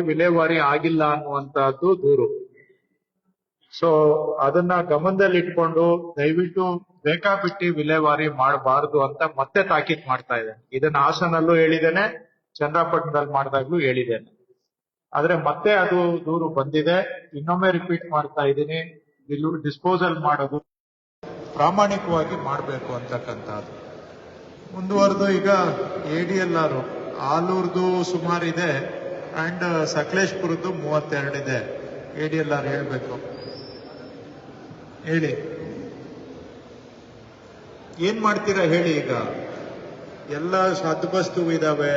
ವಿಲೇವಾರಿ ಆಗಿಲ್ಲ ಅನ್ನುವಂತಹದ್ದು ದೂರು. ಸೊ ಅದನ್ನ ಗಮನದಲ್ಲಿ ಇಟ್ಕೊಂಡು ದಯವಿಟ್ಟು ಬೇಕಾಬಿಟ್ಟಿ ವಿಲೇವಾರಿ ಮಾಡಬಾರದು ಅಂತ ಮತ್ತೆ ತಾಕೀತ್ ಮಾಡ್ತಾ ಇದ್ದೇನೆ. ಇದನ್ನ ಹಾಸನಲ್ಲೂ ಹೇಳಿದ್ದೇನೆ, ಚನ್ನರಾಯಪಟ್ಟಣದಲ್ಲಿ ಮಾಡಿದಾಗ್ಲೂ ಹೇಳಿದ್ದೇನೆ. ಆದ್ರೆ ಮತ್ತೆ ಅದು ದೂರು ಬಂದಿದೆ. ಇನ್ನೊಮ್ಮೆ ರಿಪೀಟ್ ಮಾಡ್ತಾ ಇದ್ದೀನಿ, ಡಿಸ್ಪೋಸಲ್ ಮಾಡೋದು ಪ್ರಾಮಾಣಿಕವಾಗಿ ಮಾಡಬೇಕು ಅಂತಕ್ಕಂಥದ್ದು. ಮುಂದುವರೆದು ಈಗ ADLR ಆಲೂರ್ದು ಸುಮಾರಿದೆ ಅಂಡ್ ಸಕಲೇಶ್ಪುರದ್ದು 32 ಇದೆ. ADLR ಹೇಳ್ಬೇಕು, ಹೇಳಿ ಏನ್ ಮಾಡ್ತೀರಾ ಹೇಳಿ. ಈಗ ಎಲ್ಲ ಹದ್ಬಸ್ತು ಇದಾವೆ,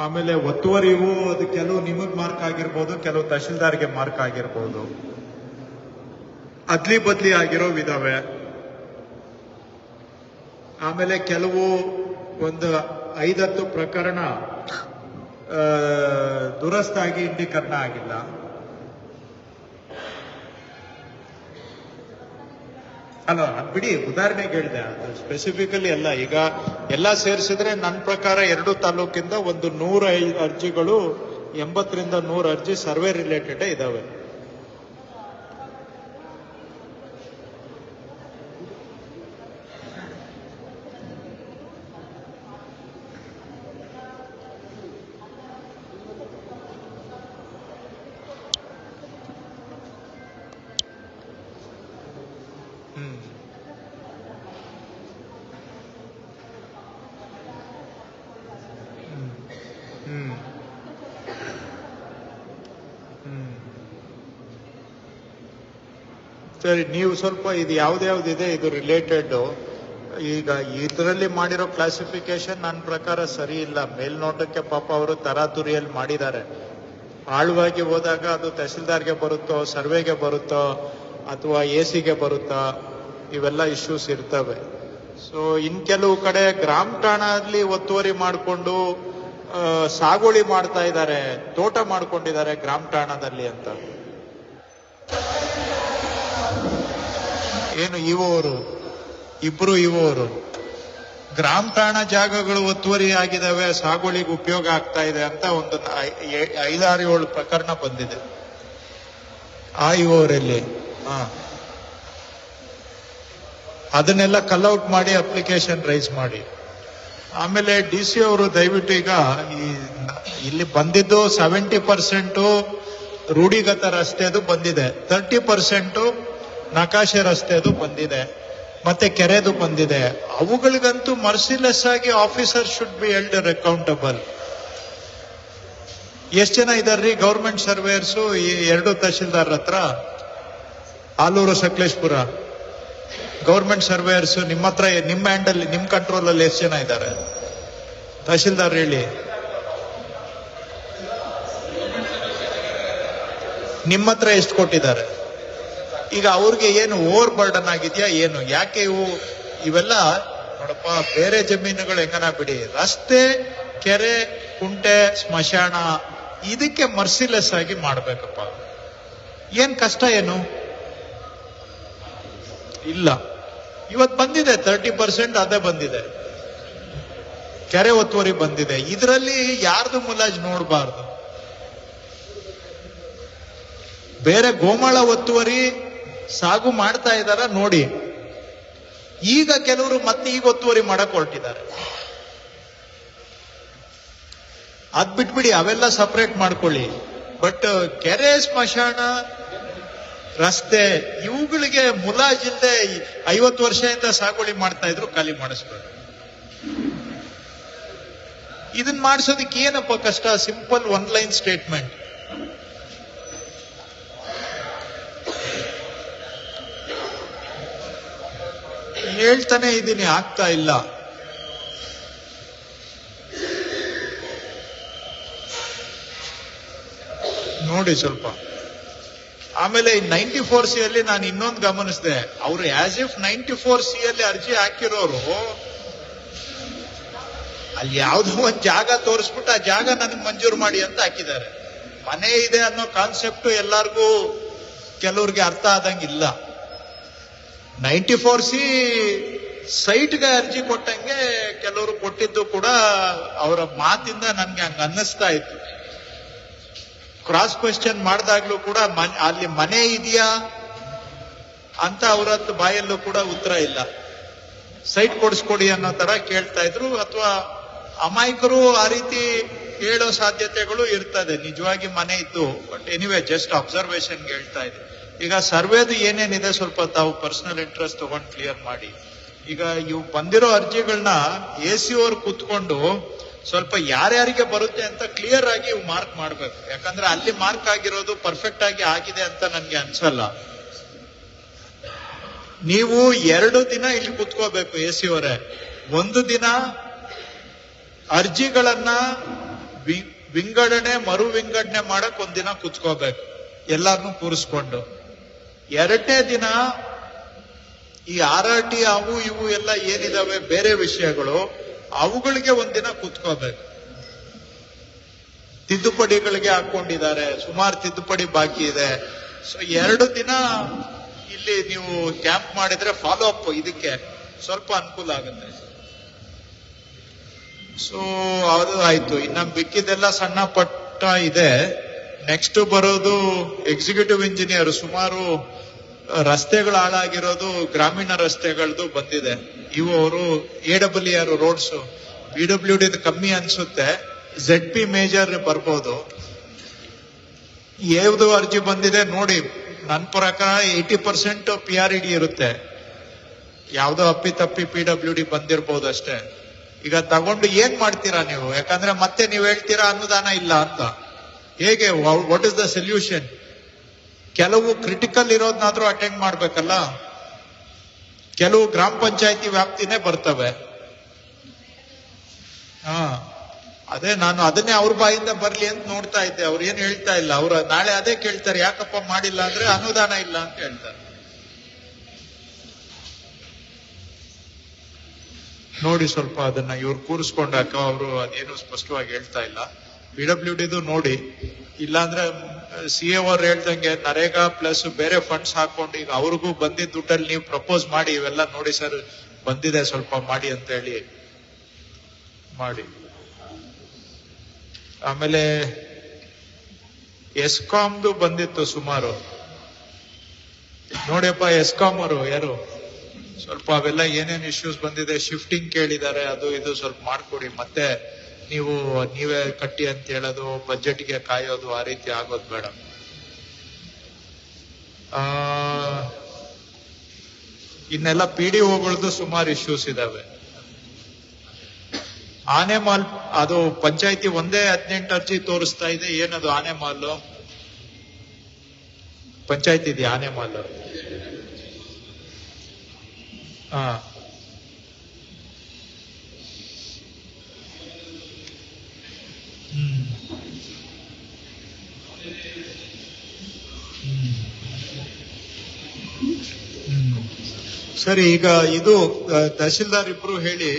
ಆಮೇಲೆ ಒತ್ತುವರಿವು ಅದು ಕೆಲವು ನಿಮಗ್ ಮಾರ್ಕ್ ಆಗಿರ್ಬೋದು, ಕೆಲವು ತಹಶೀಲ್ದಾರ್ಗೆ ಮಾರ್ಕ್ ಆಗಿರ್ಬೋದು, ಅದ್ಲಿ ಬದ್ಲಿ ಆಗಿರೋವಿದಾವೆ. ಆಮೇಲೆ ಕೆಲವು ಒಂದು 5-10 ಪ್ರಕರಣ ದುರಸ್ತಾಗಿ ಇಂಡೀಕರಣ ಆಗಿಲ್ಲ. ಅಲ್ಲ ಬಿಡಿ, ಉದಾಹರಣೆಗೆ ಹೇಳಿದೆ, ಅದು ಸ್ಪೆಸಿಫಿಕಲಿ ಅಲ್ಲ. ಈಗ ಎಲ್ಲ ಸೇರಿಸಿದ್ರೆ ನನ್ನ ಪ್ರಕಾರ 2 ತಾಲೂಕಿಂದ ಒಂದು 105 ಅರ್ಜಿಗಳು, 80ರಿಂದ 100 ಅರ್ಜಿ ಸರ್ವೆ ರಿಲೇಟೆಡ್ ಇದಾವೆ. ಸರಿ, ನೀವು ಸ್ವಲ್ಪ ಇದು ಯಾವ್ದ್ಯಾವ್ದಿದೆ ಇದು ರಿಲೇಟೆಡ್, ಈಗ ಇದರಲ್ಲಿ ಮಾಡಿರೋ ಕ್ಲಾಸಿಫಿಕೇಶನ್ ನನ್ನ ಪ್ರಕಾರ ಸರಿ ಇಲ್ಲ. ಮೇಲ್ನೋಟಕ್ಕೆ ಪಾಪ ಅವರು ತರಾತುರಿಯಲ್ಲಿ ಮಾಡಿದ್ದಾರೆ. ಆಳವಾಗಿ ಹೋದಾಗ ಅದು ತಹಶೀಲ್ದಾರ್ಗೆ ಬರುತ್ತೋ, ಸರ್ವೆಗೆ ಬರುತ್ತೋ, ಅಥವಾ AC ಗೆ ಬರುತ್ತಾ, ಇವೆಲ್ಲ ಇಶ್ಯೂಸ್ ಇರ್ತವೆ. ಸೊ ಇನ್ ಕೆಲವು ಕಡೆ ಗ್ರಾಮ ಠಾಣಲ್ಲಿ ಒತ್ತುವರಿ ಮಾಡಿಕೊಂಡು ಸಾಗುವಳಿ ಮಾಡ್ತಾ ಇದ್ದಾರೆ, ತೋಟ ಮಾಡ್ಕೊಂಡಿದ್ದಾರೆ ಗ್ರಾಮ ಠಾಣದಲ್ಲಿ ಅಂತ. ಏನು ಇವರು ಇಬ್ರು ಗ್ರಾಮ ಠಾಣ ಜಾಗಗಳು ಒತ್ತುವರಿ ಆಗಿದಾವೆ, ಸಾಗುವಳಿಗೆ ಉಪಯೋಗ ಆಗ್ತಾ ಇದೆ ಅಂತ ಒಂದು 5-6-7 ಪ್ರಕರಣ ಬಂದಿದೆ ಇವರಲ್ಲಿ. ಅದನ್ನೆಲ್ಲ ಕಲ್ಔಟ್ ಮಾಡಿ ಅಪ್ಲಿಕೇಶನ್ ರೈಸ್ ಮಾಡಿ. ಆಮೇಲೆ DC ಅವರು ದಯವಿಟ್ಟು ಈಗ ಇಲ್ಲಿ ಬಂದಿದ್ದು 70% ರೂಢಿಗತ ರಸ್ತೆದು ಬಂದಿದೆ, 30% ನಕಾಶೆ ರಸ್ತೆದು ಬಂದಿದೆ, ಮತ್ತೆ ಕೆರೆದು ಬಂದಿದೆ. ಅವುಗಳಿಗಂತೂ ಮರ್ಸಿಲೆಸ್ ಆಗಿ officer should be held accountable. ಎಷ್ಟು ಜನ ಇದಾರ್ರಿ ಗೌರ್ಮೆಂಟ್ ಸರ್ವೇಯರ್ಸು ಈ 2 ತಹಶೀಲ್ದಾರ್ ಹತ್ರ? ಆಲೂರು, ಸಕಲೇಶ್ಪುರ ಗೌರ್ಮೆಂಟ್ ಸರ್ವೇಯರ್ಸ್ ನಿಮ್ಮ ಹತ್ರ, ನಿಮ್ಮ ಹ್ಯಾಂಡಲ್, ನಿಮ್ಮ ಕಂಟ್ರೋಲ್ ಅಲ್ಲಿ ಎಷ್ಟು ಜನ ಇದ್ದಾರೆ ತಹಶೀಲ್ದಾರ್ ಹೇಳಿ? ನಿಮ್ಮ ಹತ್ರ ಎಷ್ಟು ಕೊಟ್ಟಿದ್ದಾರೆ? ಈಗ ಅವ್ರಿಗೆ ಏನು ಓವರ್ ಬರ್ಡನ್ ಆಗಿದ್ಯಾ ಏನು? ಯಾಕೆ ಇವೆಲ್ಲ ನೋಡಪ್ಪ, ಬೇರೆ ಜಮೀನುಗಳು ಹೆಂಗನ ಬಿಡಿ, ರಸ್ತೆ, ಕೆರೆ, ಕುಂಟೆ, ಸ್ಮಶಾನ, ಇದಕ್ಕೆ ಮರ್ಸಿಲೆಸ್ ಆಗಿ ಮಾಡ್ಬೇಕಪ್ಪ. ಏನ್ ಕಷ್ಟ ಏನು ಇಲ್ಲ. ಇವತ್ತು ಬಂದಿದೆ 30% ಅದೇ ಬಂದಿದೆ, ಕೆರೆ ಒತ್ತುವರಿ ಬಂದಿದೆ. ಇದರಲ್ಲಿ ಯಾರ್ದು ಮುಲಾಜ್ ನೋಡಬಾರ್ದು. ಬೇರೆ ಗೋಮಾಳ ಒತ್ತುವರಿ ಸಾಗು ಮಾಡ್ತಾ ಇದಾರ ನೋಡಿ. ಈಗ ಕೆಲವರು ಮತ್ತೆ ಈಗ ಒತ್ತುವರಿ ಮಾಡಕ್ ಹೊರಟಿದ್ದಾರೆ. ಅದ್ ಬಿಟ್ಬಿಡಿ, ಅವೆಲ್ಲ ಸಪರೇಟ್ ಮಾಡ್ಕೊಳ್ಳಿ. ಬಟ್ ಕೆರೆ, ಸ್ಮಶಾನ, ರಸ್ತೆ ಇವುಗಳಿಗೆ ಮುಲಾಜಿಲ್ಲದೆ 50 ವರ್ಷದಿಂದ ಸಾಗುವಳಿ ಮಾಡ್ತಾ ಇದ್ರು, ಖಾಲಿ ಮಾಡಿಸ್ಬೇಕು. ಇದನ್ನ ಮಾಡಿಸೋದಕ್ಕೆ ಏನಪ್ಪ ಕಷ್ಟ? Simple 1 line statement. ಹೇಳ್ತಾನೆ ಇದ್ದೀನಿ, ಆಗ್ತಾ ಇಲ್ಲ. ನೋಡಿ ಸ್ವಲ್ಪ. ಆಮೇಲೆ 94C ಅಲ್ಲಿ ನಾನು ಇನ್ನೊಂದು ಗಮನಿಸಿದೆ, ಅವರು ಆಸ್ ಇಫ್ 94C ಅಲ್ಲಿ ಅರ್ಜಿ ಹಾಕಿರೋರು ಅಲ್ಲಿ ಯಾವ್ದೋ ಒಂದು ಜಾಗ ತೋರಿಸ್ಬಿಟ್ಟು ಆ ಜಾಗ ನನಗೆ ಮಂಜೂರು ಮಾಡಿ ಅಂತ ಹಾಕಿದ್ದಾರೆ. ಮನೆ ಇದೆ ಅನ್ನೋ ಕಾನ್ಸೆಪ್ಟ್ ಎಲ್ಲರಿಗೂ ಕೆಲವ್ರಿಗೆ ಅರ್ಥ ಆದಂಗಿಲ್ಲ. 94C ಸೈಟ್ಗೆ ಅರ್ಜಿ ಕೊಟ್ಟಂಗೆ ಕೆಲವರು ಕೊಟ್ಟಿದ್ದು ಕೂಡ ಅವರ ಮಾತಿಂದ ನನ್ಗೆ ಹಂಗ ಅನ್ನಿಸ್ತಾ ಇತ್ತು. ಕ್ರಾಸ್ ಕ್ವೆಶ್ಚನ್ ಮಾಡಿದಾಗ್ಲೂ ಕೂಡ ಅಲ್ಲಿ ಮನೆ ಇದೆಯಾ ಅಂತ ಅವ್ರ ಬಾಯಲ್ಲೂ ಕೂಡ ಉತ್ತರ ಇಲ್ಲ. ಸೈಟ್ ಕೊಡಿಸ್ಕೊಡಿ ಅನ್ನೋ ತರ ಕೇಳ್ತಾ ಇದ್ರು. ಅಥವಾ ಅಮಾಯಕರು ಆ ರೀತಿ ಹೇಳೋ ಸಾಧ್ಯತೆಗಳು ಇರ್ತದೆ. ನಿಜವಾಗಿ ಮನೆ ಇತ್ತು, ಬಟ್ ಎನಿವೆ ಜಸ್ಟ್ ಅಬ್ಸರ್ವೇಷನ್ ಹೇಳ್ತಾ ಇದೆ. ಈಗ ಸರ್ವೇದು ಏನೇನಿದೆ ಸ್ವಲ್ಪ ತಾವು ಪರ್ಸನಲ್ ಇಂಟ್ರೆಸ್ಟ್ ತಗೊಂಡು ಕ್ಲಿಯರ್ ಮಾಡಿ. ಈಗ ಇವು ಬಂದಿರೋ ಅರ್ಜಿಗಳನ್ನ AC ಅವ್ರು ಕೂತ್ಕೊಂಡು ಸ್ವಲ್ಪ ಯಾರ್ಯಾರಿಗೆ ಬರುತ್ತೆ ಅಂತ ಕ್ಲಿಯರ್ ಆಗಿ ಇವು ಮಾರ್ಕ್ ಮಾಡ್ಬೇಕು. ಯಾಕಂದ್ರೆ ಅಲ್ಲಿ ಮಾರ್ಕ್ ಆಗಿರೋದು ಪರ್ಫೆಕ್ಟ್ ಆಗಿ ಆಗಿದೆ ಅಂತ ನನ್ಗೆ ಅನ್ಸಲ್ಲ. ನೀವು 2 ದಿನ ಇಲ್ಲಿ ಕೂತ್ಕೋಬೇಕು AC ಅವರೇ. 1 ದಿನ ಅರ್ಜಿಗಳನ್ನ ವಿಂಗಡಣೆ ಮರು ವಿಂಗಡಣೆ ಮಾಡಕ್ 1 ದಿನ ಕೂತ್ಕೋಬೇಕು ಎಲ್ಲಾರನ್ನೂ ಕೂರಿಸ್ಕೊಂಡು. 2ನೇ ದಿನ ಈ RRT ಅವು ಇವು ಎಲ್ಲ ಏನಿದಾವೆ ಬೇರೆ ವಿಷಯಗಳು ಅವುಗಳಿಗೆ 1 ದಿನ ಕೂತ್ಕೋಬೇಕು. ತಿದ್ದುಪಡಿಗಳಿಗೆ ಹಾಕೊಂಡಿದ್ದಾರೆ, ಸುಮಾರು ತಿದ್ದುಪಡಿ ಬಾಕಿ ಇದೆ. ಸೊ 2 ದಿನ ಇಲ್ಲಿ ನೀವು ಕ್ಯಾಂಪ್ ಮಾಡಿದ್ರೆ ಫಾಲೋ ಅಪ್ ಇದಕ್ಕೆ ಸ್ವಲ್ಪ ಅನುಕೂಲ ಆಗುತ್ತೆ. ಸೊ ಅದು ಆಯ್ತು. ಇನ್ನ ಮಿಕ್ಕಿದೆಲ್ಲ ಸಣ್ಣ ಪಟ್ಟ ಇದೆ. ನೆಕ್ಸ್ಟ್ ಬರೋದು ಎಕ್ಸಿಕ್ಯೂಟಿವ್ ಇಂಜಿನಿಯರ್. ಸುಮಾರು ರಸ್ತೆಗಳು ಹಾಳಾಗಿರೋದು ಗ್ರಾಮೀಣ ರಸ್ತೆಗಳದ್ದು ಬಂದಿದೆ. ಇವು ಅವರು AWR ರೋಡ್ಸ್, PWD ಕಮ್ಮಿ ಅನ್ಸುತ್ತೆ, ZP ಮೇಜರ್ ಬರ್ಬೋದು. ಯಾವ್ದು ಅರ್ಜಿ ಬಂದಿದೆ ನೋಡಿ. ನನ್ನ ಪ್ರಕಾರ 80% PRED ಇರುತ್ತೆ. ಯಾವ್ದೋ ಅಪ್ಪಿತಪ್ಪಿ PWD ಬಂದಿರ್ಬೋದು ಅಷ್ಟೇ. ಈಗ ತಗೊಂಡು ಏನ್ ಮಾಡ್ತೀರಾ ನೀವು? ಯಾಕಂದ್ರೆ ಮತ್ತೆ ನೀವು ಹೇಳ್ತೀರಾ ಅನುದಾನ ಇಲ್ಲ ಅಂತ. ಹೇಗೆ? What is the solution? ಕೆಲವು ಕ್ರಿಟಿಕಲ್ ಇರೋದನ್ನಾದ್ರೂ ಅಟೆಂಡ್ ಮಾಡ್ಬೇಕಲ್ಲ. ಕೆಲವು ಗ್ರಾಮ ಪಂಚಾಯತಿ ವ್ಯಾಪ್ತಿನೇ ಬರ್ತವೆ. ಅದೇ ನಾನು ಅದನ್ನೇ ಅವ್ರ ಬಾಯಿಂದ ಬರ್ಲಿ ಅಂತ ನೋಡ್ತಾ ಇದ್ದೆ. ಅವ್ರು ಏನ್ ಹೇಳ್ತಾ ಇಲ್ಲ. ಅವ್ರು ನಾಳೆ ಅದೇ ಕೇಳ್ತಾರೆ, ಯಾಕಪ್ಪ ಮಾಡಿಲ್ಲ ಅಂದ್ರೆ ಅನುದಾನ ಇಲ್ಲ ಅಂತ ಹೇಳ್ತಾರೆ. ನೋಡಿ ಸ್ವಲ್ಪ ಅದನ್ನ ಇವ್ರು ಕೂರಿಸ್ಕೊಂಡಾಕ ಅವರು ಅದೇನು ಸ್ಪಷ್ಟವಾಗಿ ಹೇಳ್ತಾ ಇಲ್ಲ. PWD ನೋಡಿ. ಇಲ್ಲಾಂದ್ರೆ CA ಅವ್ರು ಹೇಳ್ದಂಗೆ ನರೇಗಾ ಪ್ಲಸ್ ಬೇರೆ ಫಂಡ್ಸ್ ಹಾಕೊಂಡು ಈಗ ಅವ್ರಿಗೂ ಬಂದಿದ್ದ ದುಡ್ಡಲ್ಲಿ ನೀವು ಪ್ರಪೋಸ್ ಮಾಡಿ ಇವೆಲ್ಲ ನೋಡಿ ಸರ್ ಬಂದಿದೆ ಸ್ವಲ್ಪ ಮಾಡಿ ಅಂತ ಹೇಳಿ ಮಾಡಿ. ಆಮೇಲೆ ಎಸ್ಕಾಮ್ದು ಬಂದಿತ್ತು ಸುಮಾರು. ನೋಡಿಯಪ್ಪ ಎಸ್ಕಾಮ್ ಅವರು ಯಾರು ಸ್ವಲ್ಪ ಅವೆಲ್ಲ ಏನೇನ್ ಇಶ್ಯೂಸ್ ಬಂದಿದೆ, ಶಿಫ್ಟಿಂಗ್ ಕೇಳಿದ್ದಾರೆ, ಅದು ಇದು ಸ್ವಲ್ಪ ಮಾಡ್ಕೊಡಿ. ಮತ್ತೆ ನೀವೇ ಕಟ್ಟಿ ಅಂತ ಹೇಳೋದು, ಬಜೆಟ್ಗೆ ಕಾಯೋದು, ಆ ರೀತಿ ಆಗೋದು ಬೇಡ. ಇನ್ನೆಲ್ಲ PDOಗಳದ್ದು ಸುಮಾರು ಇಶ್ಯೂಸ್ ಇದಾವೆ. ಆನೆ ಮಾಲ್ ಅದು ಪಂಚಾಯತಿ ಒಂದೇ 18 ಅರ್ಜಿ ತೋರಿಸ್ತಾ ಇದೆ. ಏನದು ಆನೆ ಮಾಲ್? ಪಂಚಾಯತಿ ಇದೆಯಾ ಆನೆ ಮಾಲ್? ಸರಿ. ಈಗ ಇದು ತಹಶೀಲ್ದಾರ್ ಇಬ್ರು ಹೇಳಿ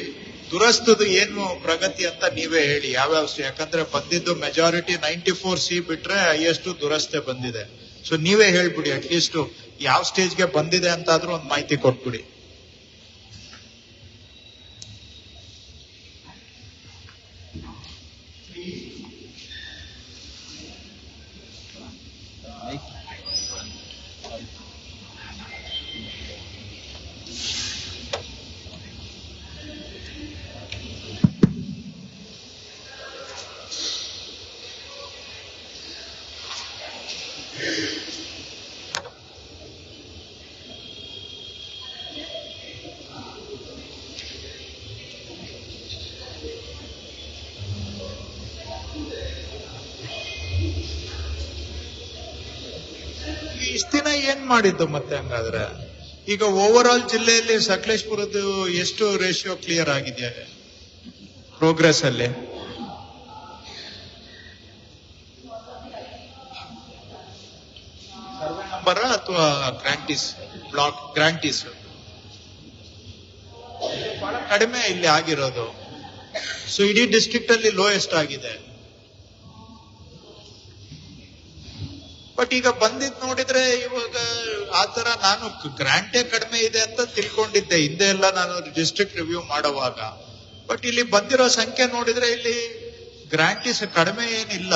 ದುರಸ್ತದ ಏನು ಪ್ರಗತಿ ಅಂತ ನೀವೇ ಹೇಳಿ. ಯಾವ್ಯಾವ, ಯಾಕಂದ್ರೆ ಬಂದಿದ್ದು ಮೆಜಾರಿಟಿ 94C ಬಿಟ್ರೆ ಹೈಯೆಸ್ಟ್ ದುರಸ್ತೆ ಬಂದಿದೆ. ಸೊ ನೀವೇ ಹೇಳ್ಬಿಡಿ, ಅಟ್ಲೀಸ್ಟ್ ಯಾವ ಸ್ಟೇಜ್ಗೆ ಬಂದಿದೆ ಅಂತಾದ್ರೂ ಒಂದು ಮಾಹಿತಿ ಕೊಟ್ಬಿಡಿ. ಇಷ್ಟ ದಿನ ಏನ್ ಮಾಡಿದ್ದು ಮತ್ತೆ ಹಂಗಾದ್ರೆ? ಈಗ ಓವರ್ ಆಲ್ ಜಿಲ್ಲೆಯಲ್ಲಿ ಸಕಲೇಶ್ಪುರದ್ದು ಎಷ್ಟು ರೇಷಿಯೋ ಕ್ಲಿಯರ್ ಆಗಿದೆ ಪ್ರೋಗ್ರೆಸ್ ಅಲ್ಲಿ? ಸರ್ವೆ ನಂಬರ್ ಅಥವಾ ಗ್ರಾಂಟೀಸ್ ಬ್ಲಾಕ್ ಗ್ರಾಂಟೀಸ್ ಬಹಳ ಕಡಿಮೆ ಇಲ್ಲಿ ಆಗಿರೋದು. ಸೊ ಇಡೀ ಡಿಸ್ಟ್ರಿಕ್ಟ್ ಅಲ್ಲಿ ಲೋಯೆಸ್ಟ್ ಆಗಿದೆ. ಬಟ್ ಈಗ ಬಂದಿದ್ ನೋಡಿದ್ರೆ ಇವಾಗ ಆತರ ನಾನು ಗ್ರಾಂಟೇ ಕಡಿಮೆ ಇದೆ ಅಂತ ತಿಳ್ಕೊಂಡಿದ್ದೆ ಹಿಂದೆ ಎಲ್ಲ ನಾನು ಡಿಸ್ಟ್ರಿಕ್ಟ್ ರಿವ್ಯೂ ಮಾಡುವಾಗ. ಬಟ್ ಇಲ್ಲಿ ಬಂದಿರೋ ಸಂಖ್ಯೆ ನೋಡಿದ್ರೆ ಇಲ್ಲಿ ಗ್ರಾಂಟೀಸ್ ಕಡಿಮೆ ಏನಿಲ್ಲ.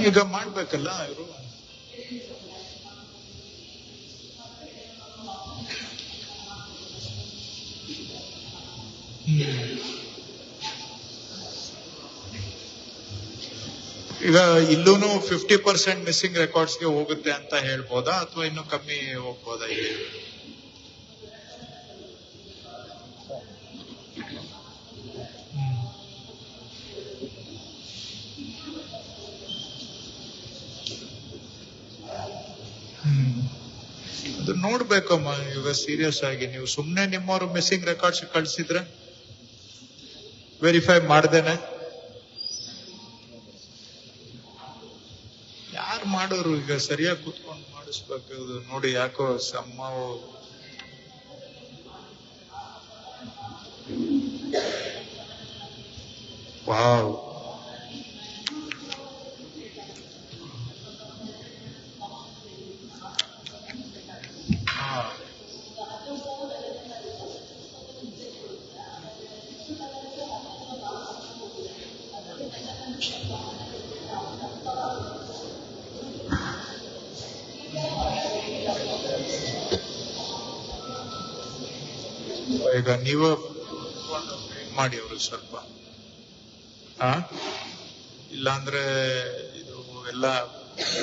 ಈಗ ಮಾಡ್ಬೇಕಲ್ಲ ಇವರು. ಈಗ ಇಲ್ಲೂನು 50% ಮಿಸ್ಸಿಂಗ್ ರೆಕಾರ್ಡ್ಸ್ಗೆ ಹೋಗುತ್ತೆ ಅಂತ ಹೇಳ್ಬೋದಾ ಅಥವಾ ಇನ್ನು ಕಮ್ಮಿ ಹೋಗ್ಬೋದಾ ಇಲ್ಲಿ? ಅದು ನೋಡ್ಬೇಕಮ್ಮ. ಈಗ ಸೀರಿಯಸ್ ಆಗಿ ನೀವು ಸುಮ್ನೆ ನಿಮ್ಮವ್ರು ಮಿಸ್ಸಿಂಗ್ ರೆಕಾರ್ಡ್ಸ್ ಕಳ್ಸಿದ್ರೆ ವೆರಿಫೈ ಮಾಡ್ದೇನೆ ಯಾರು ಮಾಡೋರು? ಈಗ ಸರಿಯಾಗಿ ಕೂತ್ಕೊಂಡು ಮಾಡಿಸ್ಬೇಕು. ನೋಡಿ ಯಾಕೋ ಸಮ್ಮ ವಾವ್. ಈಗ ನೀವು ಮಾಡಿ ಅವರು ಸ್ವಲ್ಪ ಇಲ್ಲಾಂದ್ರೆ ಇದು ಎಲ್ಲ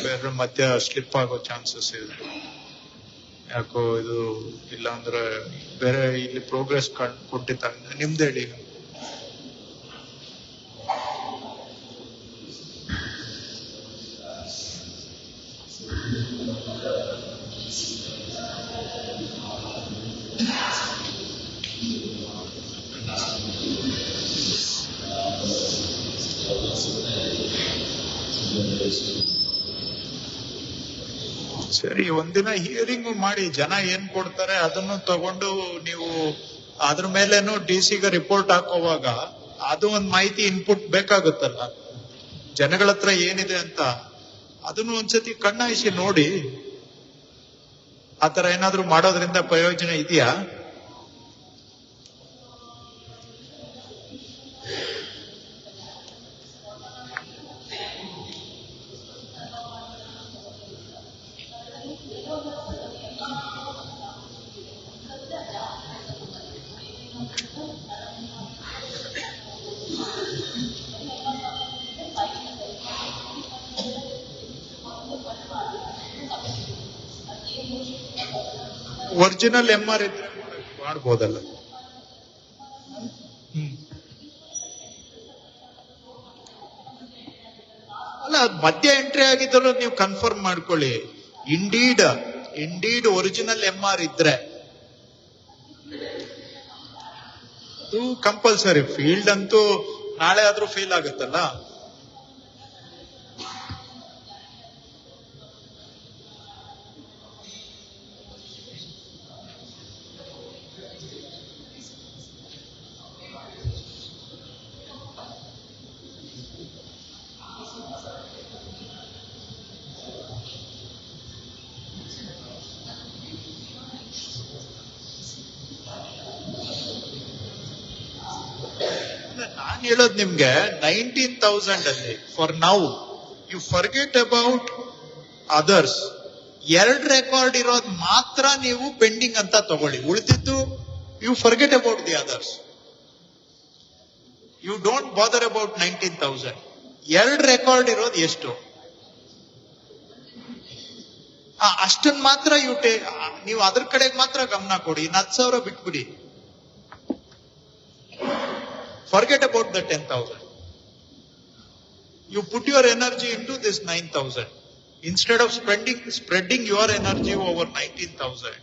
ಬೇರೆ ಮಧ್ಯ ಸ್ಲಿಪ್ ಆಗೋ ಚಾನ್ಸಸ್ ಇದೆ. ಯಾಕೋ ಇದು ಇಲ್ಲಾಂದ್ರೆ ಬೇರೆ ಇಲ್ಲಿ ಪ್ರೋಗ್ರೆಸ್ ಕೊಟ್ಟಿದ್ದ ನಿಮ್ದು ಹೇಳಿ. ಸರಿ, ಒಂದಿನ ಹಿಯರಿಂಗ್ ಮಾಡಿ, ಜನ ಏನ್ ಕೊಡ್ತಾರೆ ಅದನ್ನು ತಗೊಂಡು ನೀವು ಅದ್ರ ಮೇಲೇನು DC-ಗೆ ರಿಪೋರ್ಟ್ ಹಾಕೋವಾಗ ಅದು ಒಂದ್ ಮಾಹಿತಿ ಇನ್ಪುಟ್ ಬೇಕಾಗುತ್ತಲ್ಲ ಜನಗಳ ಹತ್ರ ಏನಿದೆ ಅಂತ. ಅದನ್ನು ಒಂದ್ಸತಿ ಕಣ್ಣಾಯಿಸಿ ನೋಡಿ. ಆತರ ಏನಾದ್ರು ಮಾಡೋದ್ರಿಂದ ಪ್ರಯೋಜನ ಇದೆಯಾ? ಒರಿಜಿನಲ್ MR ಇದ್ರೆ ಮಾಡ್ಬೋದಲ್ಲ. ಅಲ್ಲ, ಮಧ್ಯ ಎಂಟ್ರಿ ಆಗಿದ್ರು ನೀವು ಕನ್ಫರ್ಮ್ ಮಾಡ್ಕೊಳ್ಳಿ. ಇಂಡೀಡ್ ಒರಿಜಿನಲ್ MR ಇದ್ರೆ ಅದು ಕಂಪಲ್ಸರಿ. ಫೀಲ್ಡ್ ಅಂತೂ ನಾಳೆ ಆದ್ರೂ ಫೇಲ್ ಆಗುತ್ತಲ್ಲ. ನಾನ್ ಹೇಳೋದು ನಿಮ್ಗೆ 19,000 ಅಲ್ಲಿ for now you forget about others. 2 record ಇರೋದ್ ಮಾತ್ರ ನೀವು ಪೆಂಡಿಂಗ್ ಅಂತ ತಗೊಳ್ಳಿ. ಉಳಿದಿದ್ದು you forget about the others. You don't bother about 19,000. 2 record ಇರೋದು ಎಷ್ಟು ಅಷ್ಟನ್ ಮಾತ್ರ ನೀವು ಅದ್ರ ಕಡೆಗೆ ಮಾತ್ರ ಗಮನ ಕೊಡಿ. 10,000 ಬಿಟ್ಬಿಡಿ. Forget about the 10,000. You put your energy into this 9,000. Instead of spreading your energy over 19,000,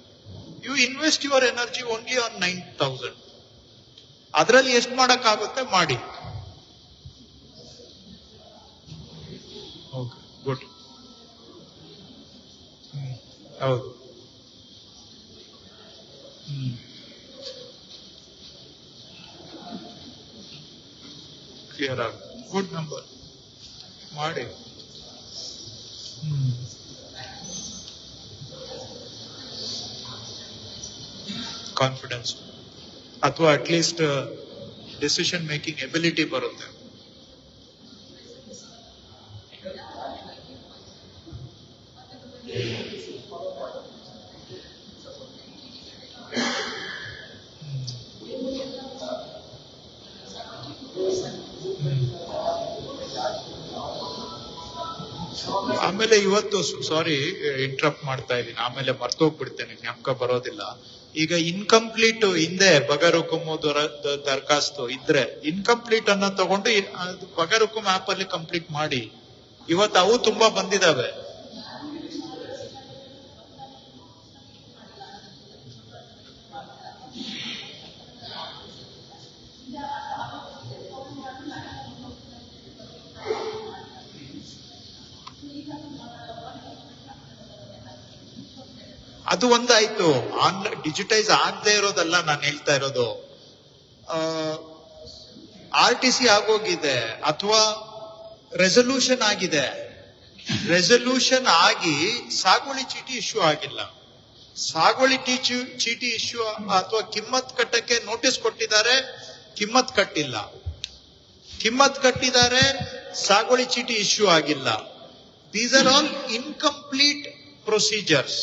you invest your energy only on 9,000. ಅದರಲ್ಲಿ ಎಷ್ಟು ಮಾಡಕ್ಕಾಗುತ್ತೆ ಮಾಡಿ. Okay, good. ಹೌದು. ಕ್ಲಿಯರ್ ಆಗುತ್ತೆ. ಗುಡ್ ನಂಬರ್ ಮಾಡಿ. ಕಾನ್ಫಿಡೆನ್ಸ್ ಅಥವಾ ಅಟ್ಲೀಸ್ಟ್ ಡಿಸಿಷನ್ ಮೇಕಿಂಗ್ ಎಬಿಲಿಟಿ ಬರುತ್ತೆ. ಆಮೇಲೆ ಇವತ್ತು ಸಾರಿ ಇಂಟ್ರಪ್ಟ್ ಮಾಡ್ತಾ ಇದ್ದೀನಿ, ಆಮೇಲೆ ಮರ್ತೋಗ್ಬಿಡ್ತೇನೆ, ಜ್ಞಾಪಕ ಬರೋದಿಲ್ಲ. ಈಗ ಇನ್ಕಂಪ್ಲೀಟ್ ಹಿಂದೆ ಬಗರುಕುಮು ದರ್ಖಾಸ್ತು ಇದ್ರೆ ಇನ್ಕಂಪ್ಲೀಟ್ ಅನ್ನ ತಗೊಂಡು ಬಗರುಕುಮ್ ಆಪ್ ಅಲ್ಲಿ ಕಂಪ್ಲೀಟ್ ಮಾಡಿ. ಇವತ್ತು ಅವು ತುಂಬಾ ಬಂದಿದಾವೆ. ಅದು ಒಂದಾಯ್ತು. ಆನ್ಲೈನ್ ಡಿಜಿಟೈಸ್ ಆಗದೆ ಇರೋದಲ್ಲ ನಾನು ಹೇಳ್ತಾ ಇರೋದು. RTC ಆಗೋಗಿದೆ ಅಥವಾ ರೆಸಲ್ಯೂಷನ್ ಆಗಿದೆ. ರೆಸಲ್ಯೂಷನ್ ಆಗಿ ಸಾಗುವಳಿ ಚೀಟಿ ಇಶ್ಯೂ ಆಗಿಲ್ಲ. ಸಾಗುವಳಿ ಚೀಟಿ ಇಶ್ಯೂ ಅಥವಾ ಕಿಮ್ಮತ್ ಕಟ್ಟಕ್ಕೆ ನೋಟಿಸ್ ಕೊಟ್ಟಿದ್ದಾರೆ, ಕಿಮ್ಮತ್ ಕಟ್ಟಿಲ್ಲ. ಕಿಮ್ಮತ್ ಕಟ್ಟಿದ್ದಾರೆ, ಸಾಗುವಳಿ ಚೀಟಿ ಇಶ್ಯೂ ಆಗಿಲ್ಲ. These are all incomplete procedures.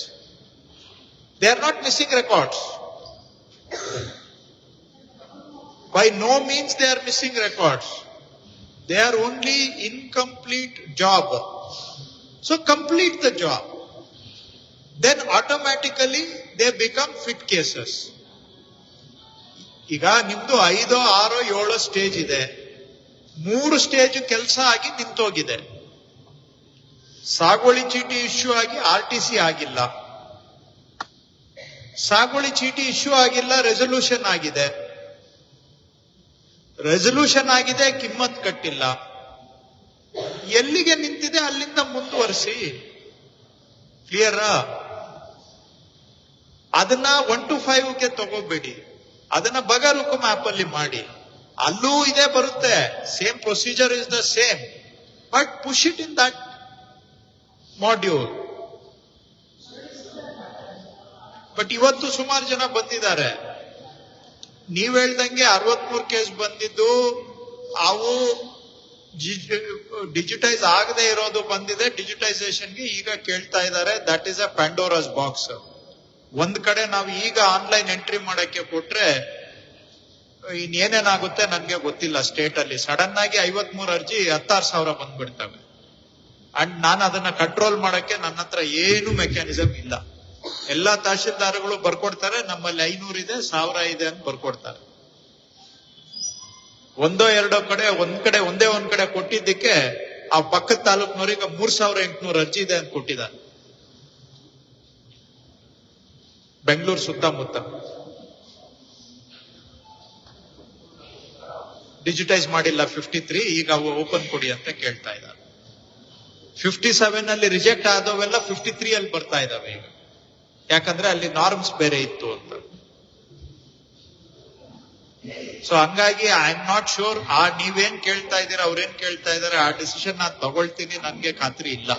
They are not missing records. By no means they are missing records. They are only incomplete job. So complete the job. Then automatically they become fit cases. ಈಗ ನಿಮ್ದು 5, 6, 7 stage ಇದೆ. 3 stage ಕೆಲಸ ಆಗಿ ನಿಂತೋಗಿದೆ. ಸಾಗುವಳಿ ಚೀಟಿ issue ಆಗಿ RTC ಆಗಿಲ್ಲ. ಸಾಗುವಳಿ ಚೀಟಿ ಇಶ್ಯೂ ಆಗಿಲ್ಲ, ರೆಸಲ್ಯೂಷನ್ ಆಗಿದೆ. ರೆಸಲ್ಯೂಷನ್ ಆಗಿದೆ, ಕಿಮ್ಮತ್ ಕಟ್ಟಿಲ್ಲ. ಎಲ್ಲಿಗೆ ನಿಂತಿದೆ ಅಲ್ಲಿಂದ ಮುಂದುವರಿಸಿ. ಕ್ಲಿಯರಾ? ಅದನ್ನ 1 to 5ಗೆ ತಗೋಬೇಡಿ. ಅದನ್ನ ಬಗರುಕುಮ್ ಆಪ್ ಅಲ್ಲಿ ಮಾಡಿ. ಅಲ್ಲೂ ಇದೇ ಬರುತ್ತೆ. Same procedure is the same, but push it in that module. But ಇವತ್ತು ಸುಮಾರು ಜನ ಬಂದಿದ್ದಾರೆ. ನೀವ್ ಹೇಳ್ದಂಗೆ 63 ಕೇಸ್ ಬಂದಿದ್ದು, ಅವು ಡಿಜಿಟೈಸ್ ಆಗದೆ ಇರೋದು ಬಂದಿದೆ. ಡಿಜಿಟೈಸೇಷನ್ಗೆ ಈಗ ಕೇಳ್ತಾ ಇದ್ದಾರೆ. That is a Pandora's box. ಒಂದ್ ಕಡೆ ನಾವು ಈಗ ಆನ್ಲೈನ್ ಎಂಟ್ರಿ ಮಾಡಕ್ಕೆ ಕೊಟ್ರೆ ಇನ್ನೇನೇನಾಗುತ್ತೆ ನನ್ಗೆ ಗೊತ್ತಿಲ್ಲ. ಸ್ಟೇಟ್ ಅಲ್ಲಿ ಸಡನ್ ಆಗಿ 53 ಅರ್ಜಿ 16,000 ಬಂದ್ಬಿಡ್ತವೆ. ಅಂಡ್ ನಾನು ಅದನ್ನ ಕಂಟ್ರೋಲ್ ಮಾಡಕ್ಕೆ ನನ್ನ ಹತ್ರ ಏನು ಮೆಕ್ಯಾನಿಸಮ್ ಇಲ್ಲ. ಎಲ್ಲಾ ತಹಶೀಲ್ದಾರ್ಗಳು ಬರ್ಕೊಡ್ತಾರೆ, ನಮ್ಮಲ್ಲಿ 500 ಇದೆ, 1000 ಇದೆ ಅಂತ ಬರ್ಕೊಡ್ತಾರೆ. ಒಂದೋ ಎರಡೋ ಕಡೆ ಒಂದೇ ಒಂದ್ ಕಡೆ ಕೊಟ್ಟಿದ್ದಕ್ಕೆ ಆ ಪಕ್ಕದ ತಾಲೂಕ್ನವ್ರಿಗೆ 3,800 ಅರ್ಜಿ ಇದೆ ಅಂತ ಕೊಟ್ಟಿದ್ದಾರೆ. ಬೆಂಗಳೂರು ಸುತ್ತಮುತ್ತ ಡಿಜಿಟೈಸ್ ಮಾಡಿಲ್ಲ 53, ಈಗ ಅವು ಓಪನ್ ಕೊಡಿ ಅಂತ ಕೇಳ್ತಾ ಇದ್ದಾರೆ. 57 ಅಲ್ಲಿ ರಿಜೆಕ್ಟ್ ಆದವೆಲ್ಲ 53 ಅಲ್ಲಿ ಬರ್ತಾ ಇದಾವೆ ಈಗ. ಯಾಕಂದ್ರೆ ಅಲ್ಲಿ ನಾರ್ಮ್ಸ್ ಬೇರೆ ಇತ್ತು ಅಂತ. ಸೊ ಹಂಗಾಗಿ ಐ ಆಮ್ ನಾಟ್ ಶೋರ್ ನೀವೇನ್ ಕೇಳ್ತಾ ಇದ್ದೀರಾ, ಅವ್ರೇನ್ ಕೇಳ್ತಾ ಇದಾರೆ, ಆ ಡಿಸಿಷನ್ ನಾನು ತಗೊಳ್ತೀನಿ ನನ್ಗೆ ಖಾತ್ರಿ ಇಲ್ಲ.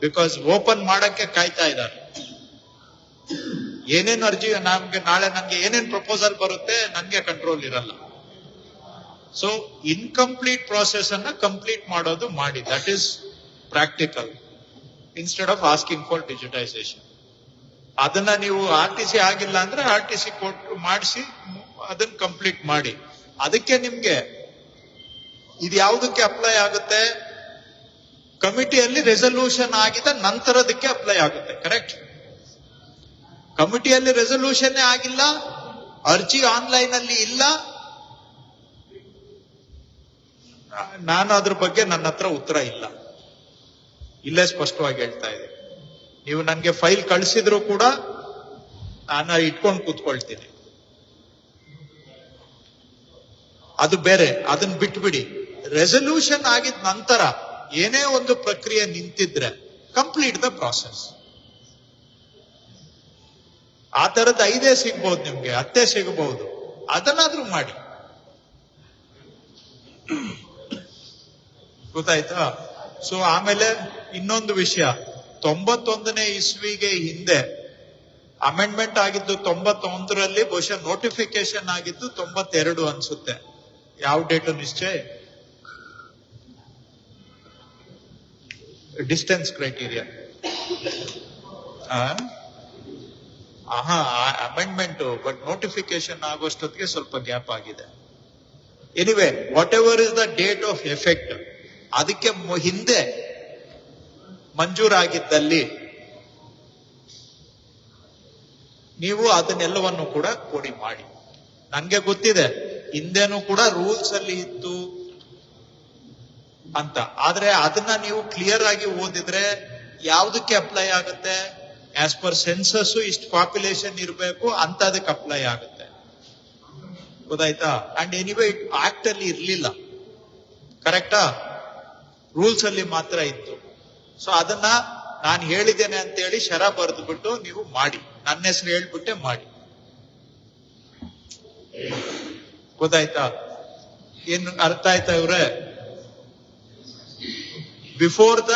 ಬಿಕಾಸ್ ಓಪನ್ ಮಾಡಕ್ಕೆ ಕಾಯ್ತಾ ಇದ್ದಾರೆ. ಏನೇನ್ ಅರ್ಜಿ ನಾಳೆ ನನ್ಗೆ ಏನೇನ್ ಪ್ರಪೋಸಲ್ ಬರುತ್ತೆ ನನ್ಗೆ ಕಂಟ್ರೋಲ್ ಇರಲ್ಲ. ಸೊ ಇನ್ಕಂಪ್ಲೀಟ್ ಪ್ರಾಸೆಸ್ ಅನ್ನ ಕಂಪ್ಲೀಟ್ ಮಾಡೋದು ಮಾಡಿ. That is practical instead of asking for digitisation. ಅದನ್ನ ನೀವು RTC ಆಗಿಲ್ಲ ಅಂದ್ರೆ RTC ಕೊಟ್ಟು ಮಾಡಿಸಿ ಅದನ್ನ ಕಂಪ್ಲೀಟ್ ಮಾಡಿ. ಅದಕ್ಕೆ ನಿಮ್ಗೆ ಇದು ಯಾವುದಕ್ಕೆ ಅಪ್ಲೈ ಆಗುತ್ತೆ? ಕಮಿಟಿಯಲ್ಲಿ ರೆಸಲ್ಯೂಷನ್ ಆಗಿದ ನಂತರದಕ್ಕೆ ಅಪ್ಲೈ ಆಗುತ್ತೆ. ಕರೆಕ್ಟ್? ಕಮಿಟಿಯಲ್ಲಿ ರೆಸಲ್ಯೂಷನ್ ಆಗಿಲ್ಲ, ಅರ್ಜಿ ಆನ್ಲೈನ್ ಅಲ್ಲಿ ಇಲ್ಲ, ನಾನು ಅದ್ರ ಬಗ್ಗೆ ನನ್ನ ಹತ್ರ ಉತ್ತರ ಇಲ್ಲ. ಇಲ್ಲೇ ಸ್ಪಷ್ಟವಾಗಿ ಹೇಳ್ತಾ ಇದೆ. ನೀವು ನನ್ಗೆ ಫೈಲ್ ಕಳಿಸಿದ್ರು ಕೂಡ ನಾನು ಇಟ್ಕೊಂಡು ಕೂತ್ಕೊಳ್ತೀನಿ. ಅದು ಬೇರೆ, ಅದನ್ನ ಬಿಟ್ಬಿಡಿ. ರೆಸಲ್ಯೂಷನ್ ಆಗಿದ ನಂತರ ಏನೇ ಒಂದು ಪ್ರಕ್ರಿಯೆ ನಿಂತಿದ್ರೆ ಕಂಪ್ಲೀಟ್ ದ ಪ್ರಾಸೆಸ್. ಆ ತರದ 5 ಸಿಗ್ಬಹುದು ನಿಮ್ಗೆ, 10 ಸಿಗಬಹುದು. ಅದನ್ನಾದ್ರೂ ಮಾಡಿ. ಗೊತ್ತಾಯ್ತಾ? ಸೊ ಆಮೇಲೆ ಇನ್ನೊಂದು ವಿಷಯ, 91ನೇ ಇಸ್ವಿಗೆ ಹಿಂದೆ ಅಮೆಂಡ್ಮೆಂಟ್ ಆಗಿದ್ದು 91ರಲ್ಲಿ, ಬಹುಶಃ ನೋಟಿಫಿಕೇಶನ್ ಆಗಿದ್ದು 92 ಅನ್ಸುತ್ತೆ. ಯಾವ ಡೇಟು ನಿಶ್ಚಯ? Distance criteria. Amendment, but notification ಆಗೋಷ್ಟೊತ್ತಿಗೆ ಸ್ವಲ್ಪ ಗ್ಯಾಪ್ ಆಗಿದೆ. Anyway, whatever is the date of effect, ಅದಕ್ಕೆ ಹಿಂದೆ ಮಂಜೂರಾಗಿದ್ದಲ್ಲಿ ನೀವು ಅದನ್ನೆಲ್ಲವನ್ನು ಕೂಡ ಕೊಡಿ ಮಾಡಿ. ನನ್ಗೆ ಗೊತ್ತಿದೆ ಹಿಂದೆನೂ ಕೂಡ ರೂಲ್ಸ್ ಅಲ್ಲಿ ಇತ್ತು ಅಂತ, ಆದ್ರೆ ಅದನ್ನ ನೀವು ಕ್ಲಿಯರ್ ಆಗಿ ಓದಿದ್ರೆ ಯಾವ್ದಕ್ಕೆ ಅಪ್ಲೈ ಆಗುತ್ತೆ? ಆಸ್ ಪರ್ ಸೆನ್ಸಸ್ ಇಷ್ಟು ಪಾಪ್ಯುಲೇಷನ್ ಇರಬೇಕು ಅಂತ ಅದಕ್ಕೆ ಅಪ್ಲೈ ಆಗುತ್ತೆ. ಗೊತ್ತಾಯ್ತಾ? ಅಂಡ್ ಎನಿವೇ ಆಕ್ಟ್ ಅಲ್ಲಿ ಇರ್ಲಿಲ್ಲ, ಕರೆಕ್ಟಾ? ರೂಲ್ಸ್ ಅಲ್ಲಿ ಮಾತ್ರ ಇತ್ತು. ಸೊ ಅದನ್ನ ನಾನು ಹೇಳಿದ್ದೇನೆ ಅಂತ ಹೇಳಿ ಶರ ಬರೆದು ಬಿಟ್ಟು ನೀವು ಮಾಡಿ, ನನ್ನ ಹೆಸರು ಹೇಳ್ಬಿಟ್ಟೆ ಮಾಡಿ. ಗೊತ್ತಾಯ್ತಾ? ಏನ್ ಅರ್ಥ ಆಯ್ತಾ ಇವ್ರೆ? Before the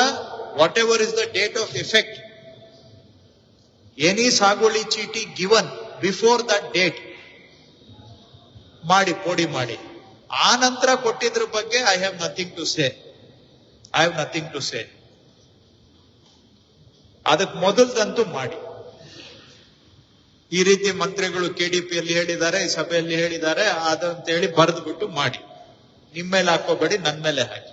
what ever is the date of effect, any ಸಾಗುವಳಿ ಚೀಟಿ ಗಿವನ್ ಬಿಫೋರ್ ದಟ್ ಡೇಟ್ ಮಾಡಿ, ಪೋಡಿ ಮಾಡಿ. ಆ ನಂತರ ಕೊಟ್ಟಿದ್ರ ಬಗ್ಗೆ I have nothing to say. ಅದಕ್ಕೆ ಮೊದಲದಂತೂ ಮಾಡಿ. ಈ ರೀತಿ ಮಂತ್ರಿಗಳು ಕೆಡಿಪಿಯಲ್ಲಿ ಹೇಳಿದ್ದಾರೆ, ಈ ಸಭೆಯಲ್ಲಿ ಹೇಳಿದ್ದಾರೆ ಅದಂತ ಹೇಳಿ ಬರೆದು ಬಿಟ್ಟು ಮಾಡಿ. ನಿಮ್ಮ ಮೇಲೆ ಹಾಕೋಬೇಡಿ, ನನ್ನ ಮೇಲೆ ಹಾಕಿ.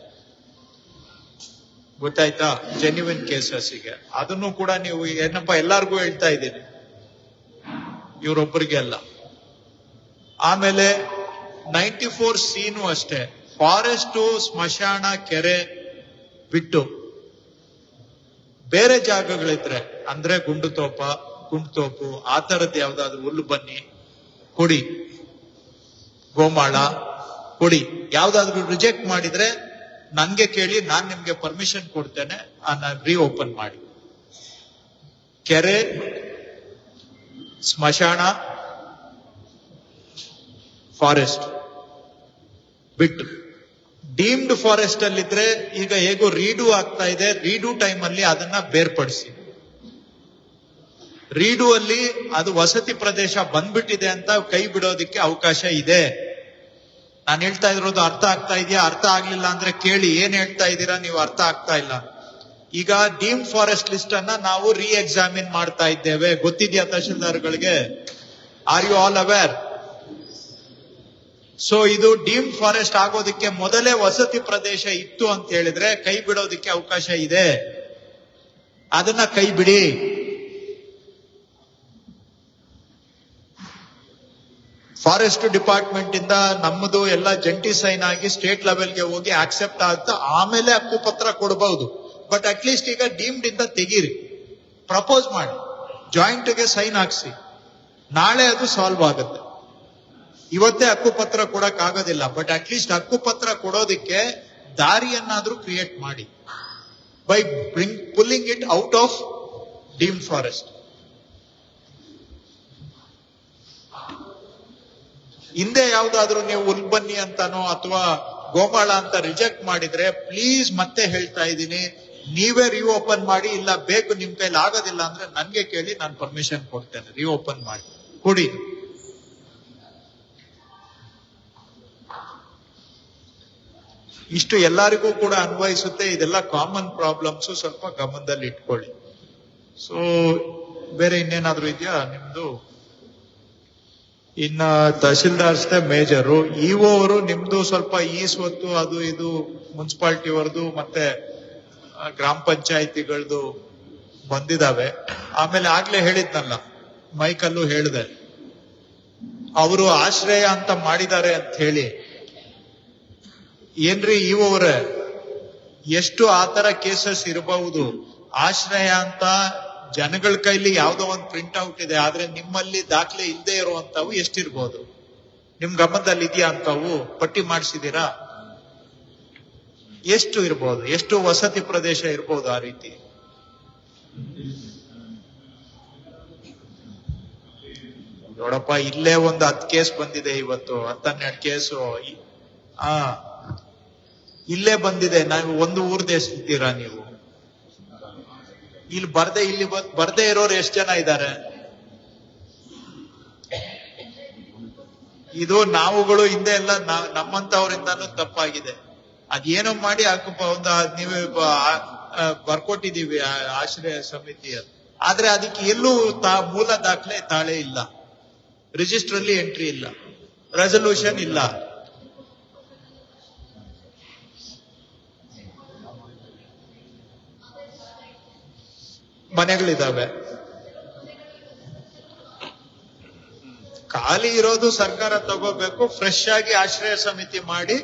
ಗೊತ್ತಾಯ್ತಾ? ಜೆನ್ಯುವಿನ್ ಕೇಸಸ್ಗೆ ಅದನ್ನು ಕೂಡ ನೀವು ಏನಪ್ಪ ಎಲ್ಲಾರ್ಗೂ ಹೇಳ್ತಾ ಇದ್ದೀನಿ, ಇವರೊಬ್ಬರಿಗೆ ಅಲ್ಲ. ಆಮೇಲೆ 94 ಸೀನು ಅಷ್ಟೇ, ಫಾರೆಸ್ಟ್, ಸ್ಮಶಾನ, ಕೆರೆ ಬಿಟ್ಟು ಬೇರೆ ಜಾಗಗಳಿದ್ರೆ ಅಂದ್ರೆ ಗುಂಡುತೋಪು ಆ ತರದ್ದು ಯಾವ್ದಾದ್ರು ಹುಲ್ಲು ಬನ್ನಿ ಕೊಡಿ, ಗೋಮಾಳ ಕೊಡಿ. ಯಾವ್ದಾದ್ರು ರಿಜೆಕ್ಟ್ ಮಾಡಿದ್ರೆ ನನ್ಗೆ ಕೇಳಿ, ನಾನ್ ನಿಮ್ಗೆ ಪರ್ಮಿಷನ್ ಕೊಡ್ತೇನೆ, ರೀಓಪನ್ ಮಾಡಿ. ಕೆರೆ, ಸ್ಮಶಾನ, ಫಾರೆಸ್ಟ್ ಬಿಟ್ಟು ಡೀಮ್ಡ್ ಫಾರೆಸ್ಟ್ ಅಲ್ಲಿದ್ರೆ ಈಗ ಹೇಗೋ ರೀಡು ಆಗ್ತಾ ಇದೆ, ರೀಡು ಟೈಮ್ ಅಲ್ಲಿ ಅದನ್ನ ಬೇರ್ಪಡಿಸಿ. ರೀಡು ಅಲ್ಲಿ ಅದು ವಸತಿ ಪ್ರದೇಶ ಬಂದ್ಬಿಟ್ಟಿದೆ ಅಂತ ಕೈ ಬಿಡೋದಿಕ್ಕೆ ಅವಕಾಶ ಇದೆ. ನಾನು ಹೇಳ್ತಾ ಇರೋದು ಅರ್ಥ ಆಗ್ತಾ ಇದೆಯಾ? ಅರ್ಥ ಆಗ್ಲಿಲ್ಲ ಅಂದ್ರೆ ಕೇಳಿ, ಏನ್ ಹೇಳ್ತಾ ಇದ್ದೀರಾ ನೀವು? ಅರ್ಥ ಆಗ್ತಾ ಇಲ್ಲ. ಈಗ ಡೀಮ್ಡ್ ಫಾರೆಸ್ಟ್ ಲಿಸ್ಟ್ ಅನ್ನ ನಾವು ಎಕ್ಸಾಮಿನ್ ಮಾಡ್ತಾ ಇದ್ದೇವೆ. ಗೊತ್ತಿದ್ಯಾ ತಹಶೀಲ್ದಾರ್ಗಳಿಗೆ? Are you all aware? So ಇದು ಡೀಮ್ಡ್ ಫಾರೆಸ್ಟ್ ಆಗೋದಕ್ಕೆ ಮೊದಲೇ ವಸತಿ ಪ್ರದೇಶ ಇತ್ತು ಅಂತ ಹೇಳಿದ್ರೆ ಕೈ ಬಿಡೋದಕ್ಕೆ ಅವಕಾಶ ಇದೆ. ಅದನ್ನ ಕೈ ಬಿಡಿ. ಫಾರೆಸ್ಟ್ ಡಿಪಾರ್ಟ್ಮೆಂಟ್ ಇಂದ ನಮ್ಮದು ಎಲ್ಲ ಜಂಟಿ ಸೈನ್ ಆಗಿ ಸ್ಟೇಟ್ ಲೆವೆಲ್ಗೆ ಹೋಗಿ ಆಕ್ಸೆಪ್ಟ್ ಆಗುತ್ತೆ, ಆಮೇಲೆ ಹಕ್ಕುಪತ್ರ ಕೊಡಬಹುದು. ಬಟ್ ಅಟ್ಲೀಸ್ಟ್ ಈಗ ಡೀಮ್ಡ್ ಇಂದ ತೆಗೀರಿ, ಪ್ರಪೋಸ್ ಮಾಡಿ, ಜಾಯಿಂಟ್ ಗೆ ಸೈನ್ ಹಾಕ್ಸಿ, ನಾಳೆ ಅದು ಸಾಲ್ವ್ ಆಗುತ್ತೆ. ಇವತ್ತೇ ಹಕ್ಕುಪತ್ರ ಕೊಡಕ್ ಆಗೋದಿಲ್ಲ, ಬಟ್ ಅಟ್ಲೀಸ್ಟ್ ಹಕ್ಕುಪತ್ರ ಕೊಡೋದಿಕ್ಕೆ ದಾರಿಯನ್ನಾದ್ರೂ ಕ್ರಿಯೇಟ್ ಮಾಡಿ by pulling it out of deemed forest. ಹಿಂದೆ ಯಾವ್ದಾದ್ರು ನೀವು ಹುಲ್ಬನ್ನಿ ಅಂತಾನೋ ಅಥವಾ ಗೋಮಾಳ ಅಂತ ರಿಜೆಕ್ಟ್ ಮಾಡಿದ್ರೆ ಪ್ಲೀಸ್ ಮತ್ತೆ ಹೇಳ್ತಾ ಇದ್ದೀನಿ, ನೀವೇ ರಿಓಪನ್ ಮಾಡಿ. ಇಲ್ಲ ಬೇಕು ನಿಮ್ ಕೈಲಿ ಆಗೋದಿಲ್ಲ ಅಂದ್ರೆ ನನ್ಗೆ ಕೇಳಿ, ನಾನು ಪರ್ಮಿಷನ್ ಕೊಡ್ತೇನೆ, ರಿಓಪನ್ ಮಾಡಿ ಕೊಡಿ. ಇಷ್ಟು ಎಲ್ಲರಿಗೂ ಕೂಡ ಅನ್ವಯಿಸುತ್ತೆ. ಇದೆಲ್ಲ ಕಾಮನ್ ಪ್ರಾಬ್ಲಮ್ಸ್, ಸ್ವಲ್ಪ ಗಮನದಲ್ಲಿ ಇಟ್ಕೊಳ್ಳಿ. ಸೊ ಬೇರೆ ಇನ್ನೇನಾದ್ರೂ ಇದೆಯಾ ನಿಮ್ದು? ಇನ್ನ ತಹಶೀಲ್ದಾರ್ಸ್ದೇ ಮೇಜರು. ಇಒ ಅವರು ನಿಮ್ದು ಸ್ವಲ್ಪ ಈ ಸ್ವತ್ತು ಅದು ಇದು ಮುನ್ಸಿಪಾಲಿಟಿ ಅವರದು ಮತ್ತೆ ಗ್ರಾಮ ಪಂಚಾಯಿತಿಗಳದು ಬಂದಿದಾವೆ. ಆಮೇಲೆ ಆಗ್ಲೇ ಹೇಳಿದ್ನಲ್ಲ, ಮೈಕಲ್ಲೂ ಹೇಳಿದೆ, ಅವರು ಆಶ್ರಯ ಅಂತ ಮಾಡಿದ್ದಾರೆ ಅಂತ ಹೇಳಿ. ಏನ್ರಿ ಇಒ ಅವರೇ, ಎಷ್ಟು ಆತರ ಕೇಸಸ್ ಇರಬಹುದು? ಆಶ್ರಯ ಅಂತ ಜನಗಳ ಕೈಲಿ ಯಾವ್ದೋ ಒಂದು ಪ್ರಿಂಟ್ ಔಟ್ ಇದೆ, ಆದ್ರೆ ನಿಮ್ಮಲ್ಲಿ ದಾಖಲೆ ಇಲ್ಲದೆ ಇರುವಂತವು ಎಷ್ಟಿರ್ಬೋದು? ನಿಮ್ ಗಮನದಲ್ಲಿ ಇದೆಯಾ ಅಂತವು? ಪಟ್ಟಿ ಮಾಡಿಸಿದೀರಾ? ಎಷ್ಟು ಇರ್ಬೋದು? ಎಷ್ಟು ವಸತಿ ಪ್ರದೇಶ ಇರ್ಬೋದು ಆ ರೀತಿ? ನೋಡಪ್ಪ, ಇಲ್ಲೇ ಒಂದು 10 ಕೇಸ್ ಬಂದಿದೆ ಇವತ್ತು, 10-12 ಕೇಸು ಇಲ್ಲೇ ಬಂದಿದೆ. ನಾವು ಒಂದು ಊರ್ದು ಎಷ್ಟಿದ್ದೀರಾ ನೀವು? ಇಲ್ಲಿ ಬರ್ದೇ ಇರೋರು ಎಷ್ಟು ಜನ ಇದ್ದಾರೆ? ಇದು ನಾವುಗಳು ಹಿಂದೆ ಎಲ್ಲ ನಮ್ಮಂತವರಿಂದಾನು ತಪ್ಪಾಗಿದೆ. ಅದೇನೋ ಮಾಡಿ ನೀವು ಬರ್ಕೊಟ್ಟಿದೀವಿ ಆಶ್ರಯ ಸಮಿತಿಯ, ಆದ್ರೆ ಅದಕ್ಕೆ ಎಲ್ಲೂ ಮೂಲ ದಾಖಲೆ ತಾಳೆ ಇಲ್ಲ, ರಿಜಿಸ್ಟರ್ ಅಲ್ಲಿ ಎಂಟ್ರಿ ಇಲ್ಲ, ರೆಸಲ್ಯೂಷನ್ ಇಲ್ಲ. ಮನೆಗಳಿದಾವೆ. ಖಾಲಿ ಇರೋದು ಸರ್ಕಾರ ತಗೋಬೇಕು, ಫ್ರೆಶ್ ಆಗಿ ಆಶ್ರಯ ಸಮಿತಿ ಮಾಡಿ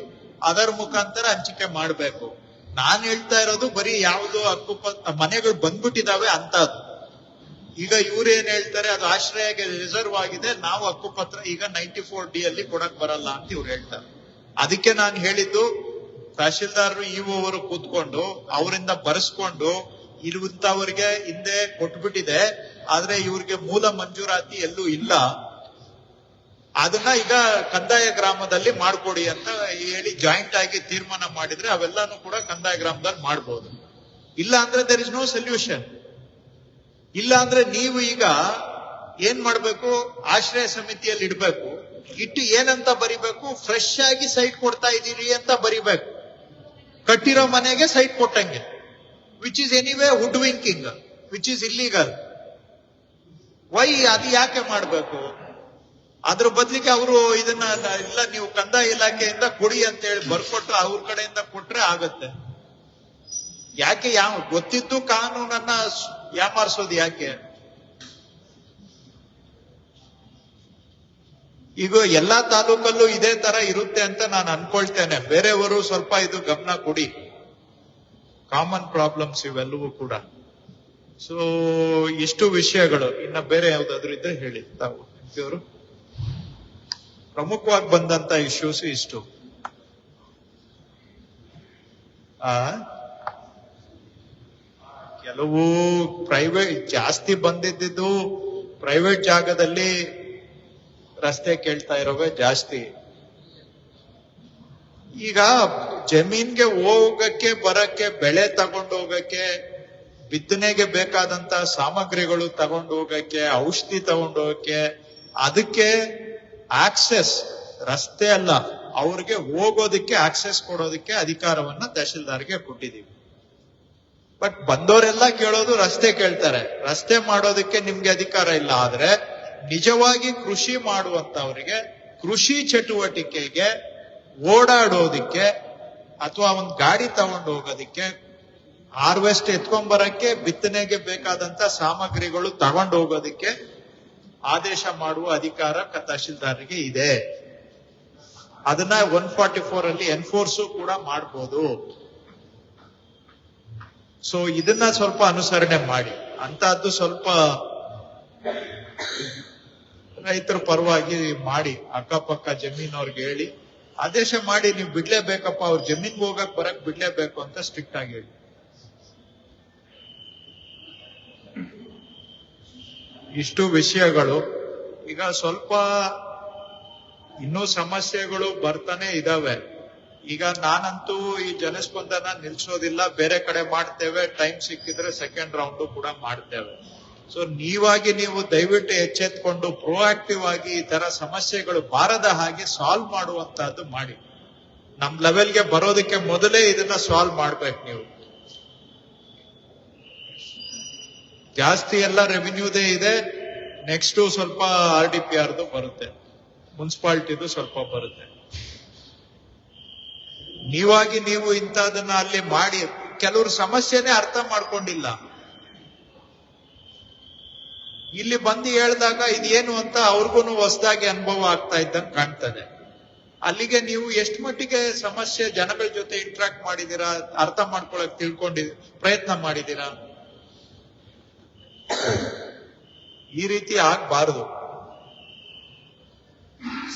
ಅದರ ಮುಖಾಂತರ ಹಂಚಿಕೆ ಮಾಡಬೇಕು. ನಾನ್ ಹೇಳ್ತಾ ಇರೋದು ಬರೀ ಯಾವ್ದು ಮನೆಗಳು ಬಂದ್ಬಿಟ್ಟಿದಾವೆ ಅಂತದ್ದು. ಈಗ ಇವ್ರು ಏನ್ ಹೇಳ್ತಾರೆ, ಅದು ಆಶ್ರಯಕ್ಕೆ ರಿಸರ್ವ್ ಆಗಿದೆ, ನಾವು ಹಕ್ಕುಪತ್ರ ಈಗ 94D ಅಲ್ಲಿ ಕೊಡಕ್ ಬರಲ್ಲ ಅಂತ ಇವ್ರು ಹೇಳ್ತಾರೆ. ಅದಕ್ಕೆ ನಾನು ಹೇಳಿದ್ದು, ತಹಶೀಲ್ದಾರರು ಇಒ ಅವರು ಕೂತ್ಕೊಂಡು ಅವರಿಂದ ಬರೆಸ್ಕೊಂಡು ಇರುವಂತವ್ರಿಗೆ ಹಿಂದೆ ಕೊಟ್ಬಿಟ್ಟಿದೆ, ಆದ್ರೆ ಇವ್ರಿಗೆ ಮೂಲ ಮಂಜೂರಾತಿ ಎಲ್ಲೂ ಇಲ್ಲ, ಅದನ್ನ ಈಗ ಕಂದಾಯ ಗ್ರಾಮದಲ್ಲಿ ಮಾಡ್ಕೊಡಿ ಅಂತ ಹೇಳಿ ಜಾಯಿಂಟ್ ಆಗಿ ತೀರ್ಮಾನ ಮಾಡಿದ್ರೆ ಅವೆಲ್ಲಾನು ಕೂಡ ಕಂದಾಯ ಗ್ರಾಮದಲ್ಲಿ ಮಾಡ್ಬೋದು. ಇಲ್ಲ ಅಂದ್ರೆ ದೇರ್ ಇಸ್ ನೋ ಸೊಲ್ಯೂಷನ್. ಇಲ್ಲ ಅಂದ್ರೆ ನೀವು ಈಗ ಏನ್ ಮಾಡ್ಬೇಕು, ಆಶ್ರಯ ಸಮಿತಿಯಲ್ಲಿ ಇಡ್ಬೇಕು, ಇಟ್ಟು ಏನಂತ ಬರಿಬೇಕು, ಫ್ರೆಶ್ ಆಗಿ ಸೈಟ್ ಕೊಡ್ತಾ ಇದ್ದೀರಿ ಅಂತ ಬರಿಬೇಕು. ಕಟ್ಟಿರೋ ಮನೆಗೆ ಸೈಟ್ ಕೊಟ್ಟಂಗೆ, which is anyway would winking, which is illegal. Why ಅದು ಯಾಕೆ ಮಾಡ್ಬೇಕು? ಅದ್ರ ಬದಲಿಗೆ ಅವರು ಇದನ್ನ ಇಲ್ಲ ನೀವು ಕಂದಾಯ ಇಲಾಖೆಯಿಂದ ಕೊಡಿ ಅಂತ ಹೇಳಿ ಬರ್ಕೊಟ್ಟು ಅವ್ರ ಕಡೆಯಿಂದ ಕೊಟ್ರೆ ಆಗತ್ತೆ. ಯಾಕೆ ಗೊತ್ತಿದ್ದು ಕಾನೂನನ್ನ ಯಾಮಾರಿಸೋದು ಯಾಕೆ? ಈಗ ಎಲ್ಲಾ ತಾಲೂಕಲ್ಲೂ ಇದೇ ತರ ಇರುತ್ತೆ ಅಂತ ನಾನು ಅನ್ಕೊಳ್ತೇನೆ. ಬೇರೆಯವರು ಸ್ವಲ್ಪ ಇದು ಗಮನ ಕೊಡಿ. ಕಾಮನ್ ಪ್ರಾಬ್ಲಮ್ಸ್ ಇವೆಲ್ಲವೂ ಕೂಡ. ಸೊ ಇಷ್ಟು ವಿಷಯಗಳು. ಇನ್ನ ಬೇರೆ ಯಾವ್ದಾದ್ರು ಇದ್ರೆ ಹೇಳಿ ತಾವು. ಇವರು ಪ್ರಮುಖವಾಗಿ ಬಂದಂತ ಇಶ್ಯೂಸ್ ಇಷ್ಟು. ಕೆಲವು ಪ್ರೈವೇಟ್ ಜಾಸ್ತಿ ಬಂದಿದ್ದು ಪ್ರೈವೇಟ್ ಜಾಗದಲ್ಲಿ ರಸ್ತೆ ಕೇಳ್ತಾ ಇರೋವೆ ಜಾಸ್ತಿ. ಈಗ ಜಮೀನ್ಗೆ ಹೋಗಕ್ಕೆ ಬರಕ್ಕೆ, ಬೆಳೆ ತಗೊಂಡು ಹೋಗಕ್ಕೆ, ಬಿತ್ತನೆಗೆ ಬೇಕಾದಂತ ಸಾಮಗ್ರಿಗಳು ತಗೊಂಡು ಹೋಗಕ್ಕೆ, ಔಷಧಿ ತಗೊಂಡು ಹೋಗಕ್ಕೆ, ಅದಕ್ಕೆ ಆಕ್ಸೆಸ್ ರಸ್ತೆ ಅಲ್ಲ, ಅವ್ರಿಗೆ ಹೋಗೋದಕ್ಕೆ ಆಕ್ಸೆಸ್ ಕೊಡೋದಕ್ಕೆ ಅಧಿಕಾರವನ್ನ ತಹಶೀಲ್ದಾರ್ಗೆ ಕೊಟ್ಟಿದ್ದೀವಿ. ಬಟ್ ಬಂದವರೆಲ್ಲ ಕೇಳೋದು ರಸ್ತೆ ಕೇಳ್ತಾರೆ. ರಸ್ತೆ ಮಾಡೋದಕ್ಕೆ ನಿಮ್ಗೆ ಅಧಿಕಾರ ಇಲ್ಲ. ಆದ್ರೆ ನಿಜವಾಗಿ ಕೃಷಿ ಮಾಡುವಂತವರಿಗೆ ಕೃಷಿ ಚಟುವಟಿಕೆಗೆ ಓಡಾಡೋದಿಕ್ಕೆ ಅಥವಾ ಒಂದು ಗಾಡಿ ತಗೊಂಡು ಹೋಗೋದಿಕ್ಕೆ, ಹಾರ್ವೆಸ್ಟ್ ಎತ್ಕೊಂಡ್ಬರಕ್ಕೆ, ಬಿತ್ತನೆಗೆ ಬೇಕಾದಂತ ಸಾಮಗ್ರಿಗಳು ತಗೊಂಡು ಹೋಗೋದಿಕ್ಕೆ ಆದೇಶ ಮಾಡುವ ಅಧಿಕಾರ ತಹಶೀಲ್ದಾರ್ಗೆ ಇದೆ. ಅದನ್ನ 144 ಅಲ್ಲಿ ಎನ್ಫೋರ್ಸು ಕೂಡ ಮಾಡಬಹುದು. ಸೊ ಇದನ್ನ ಸ್ವಲ್ಪ ಅನುಸರಣೆ ಮಾಡಿ. ಅಂತಹದ್ದು ಸ್ವಲ್ಪ ರೈತರ ಪರವಾಗಿ ಮಾಡಿ, ಅಕ್ಕಪಕ್ಕ ಜಮೀನವ್ರಿಗೆ ಹೇಳಿ ಆದೇಶ ಮಾಡಿ, ನೀವು ಬಿಡ್ಲೇಬೇಕಪ್ಪ, ಅವ್ರ ಜಮೀನ್ಗೆ ಹೋಗಕ್ ಬರಕ್ ಬಿಡ್ಲೇಬೇಕು ಅಂತ ಸ್ಟ್ರಿಕ್ಟ್ ಆಗಿ ಹೇಳಿ. ಇಷ್ಟು ವಿಷಯಗಳು. ಈಗ ಸ್ವಲ್ಪ ಇನ್ನೂ ಸಮಸ್ಯೆಗಳು ಬರ್ತಾನೆ ಇದಾವೆ. ಈಗ ನಾನಂತೂ ಈ ಜನಸ್ಪಂದನ ನಿಲ್ಸೋದಿಲ್ಲ, ಬೇರೆ ಕಡೆ ಮಾಡ್ತೇವೆ, ಟೈಮ್ ಸಿಕ್ಕಿದ್ರೆ ಸೆಕೆಂಡ್ ರೌಂಡ್ ಕೂಡ ಮಾಡ್ತೇವೆ. ಸೊ ನೀವು ದಯವಿಟ್ಟು ಎಚ್ಚೆತ್ಕೊಂಡು ಪ್ರೋಆಕ್ಟಿವ್ ಆಗಿ ಈ ತರ ಸಮಸ್ಯೆಗಳು ಬಾರದ ಹಾಗೆ ಸಾಲ್ವ್ ಮಾಡುವಂತಹದ್ದು ಮಾಡಿ. ನಮ್ ಲೆವೆಲ್ಗೆ ಬರೋದಕ್ಕೆ ಮೊದಲೇ ಇದನ್ನ ಸಾಲ್ವ್ ಮಾಡ್ಬೇಕು. ನೀವು ಜಾಸ್ತಿ ಎಲ್ಲ ರೆವಿನ್ಯೂದೇ ಇದೆ. ನೆಕ್ಸ್ಟ್ ಸ್ವಲ್ಪ RDPRದು ಬರುತ್ತೆ, ಮುನ್ಸಿಪಾಲಿಟಿದು ಸ್ವಲ್ಪ ಬರುತ್ತೆ. ನೀವು ಇಂಥದನ್ನ ಅಲ್ಲಿ ಮಾಡಿ, ಕೆಲವರು ಸಮಸ್ಯೆನೇ ಅರ್ಥ ಮಾಡ್ಕೊಂಡಿಲ್ಲ. ಇಲ್ಲಿ ಬಂದು ಹೇಳಿದಾಗ ಇದೇನು ಅಂತ ಅವ್ರಿಗೂ ಹೊಸದಾಗಿ ಅನುಭವ ಆಗ್ತಾ ಇದ್ದಂಗೆ ಕಾಣ್ತದೆ. ಅಲ್ಲಿಗೆ ನೀವು ಎಷ್ಟು ಮಟ್ಟಿಗೆ ಸಮಸ್ಯೆ ಜನಗಳ ಜೊತೆ ಇಂಟ್ರಾಕ್ಟ್ ಮಾಡಿದೀರಾ, ಅರ್ಥ ಮಾಡ್ಕೊಳಕ್ ಪ್ರಯತ್ನ ಮಾಡಿದೀರಾ? ಈ ರೀತಿ ಆಗ್ಬಾರದು.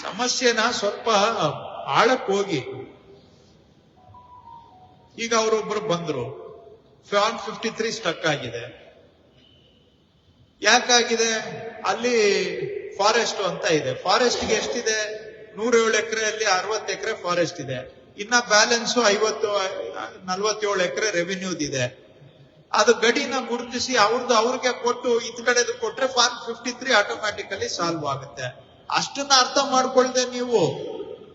ಸಮಸ್ಯೆನ ಸ್ವಲ್ಪ ಆಳಕ್ ಹೋಗಿ. ಈಗ ಅವರೊಬ್ರು ಬಂದ್ರು, ಫಾರ್ಮ್ 53 ಸ್ಟಕ್ ಆಗಿದೆ. ಯಾಕಾಗಿದೆ? ಅಲ್ಲಿ ಫಾರೆಸ್ಟ್ ಅಂತ ಇದೆ. ಫಾರೆಸ್ಟ್ಗೆ ಎಷ್ಟಿದೆ? 107 ಎಕರೆಯಲ್ಲಿ 60 ಎಕರೆ ಫಾರೆಸ್ಟ್ ಇದೆ. ಇನ್ನ ಬ್ಯಾಲೆನ್ಸ್ 47 ಎಕರೆ ರೆವಿನ್ಯೂದಿದೆ. ಅದು ಗಡಿನ ಗುರುತಿಸಿ ಅವ್ರಿಗೆ ಕೊಟ್ಟು ಇದ್ ಕಡೆದು ಕೊಟ್ರೆ ಫಾರ್ಮ್ 53 ಆಟೋಮ್ಯಾಟಿಕಲಿ ಸಾಲ್ವ್ ಆಗುತ್ತೆ. ಅಷ್ಟನ್ನ ಅರ್ಥ ಮಾಡ್ಕೊಳ್ದೆ ನೀವು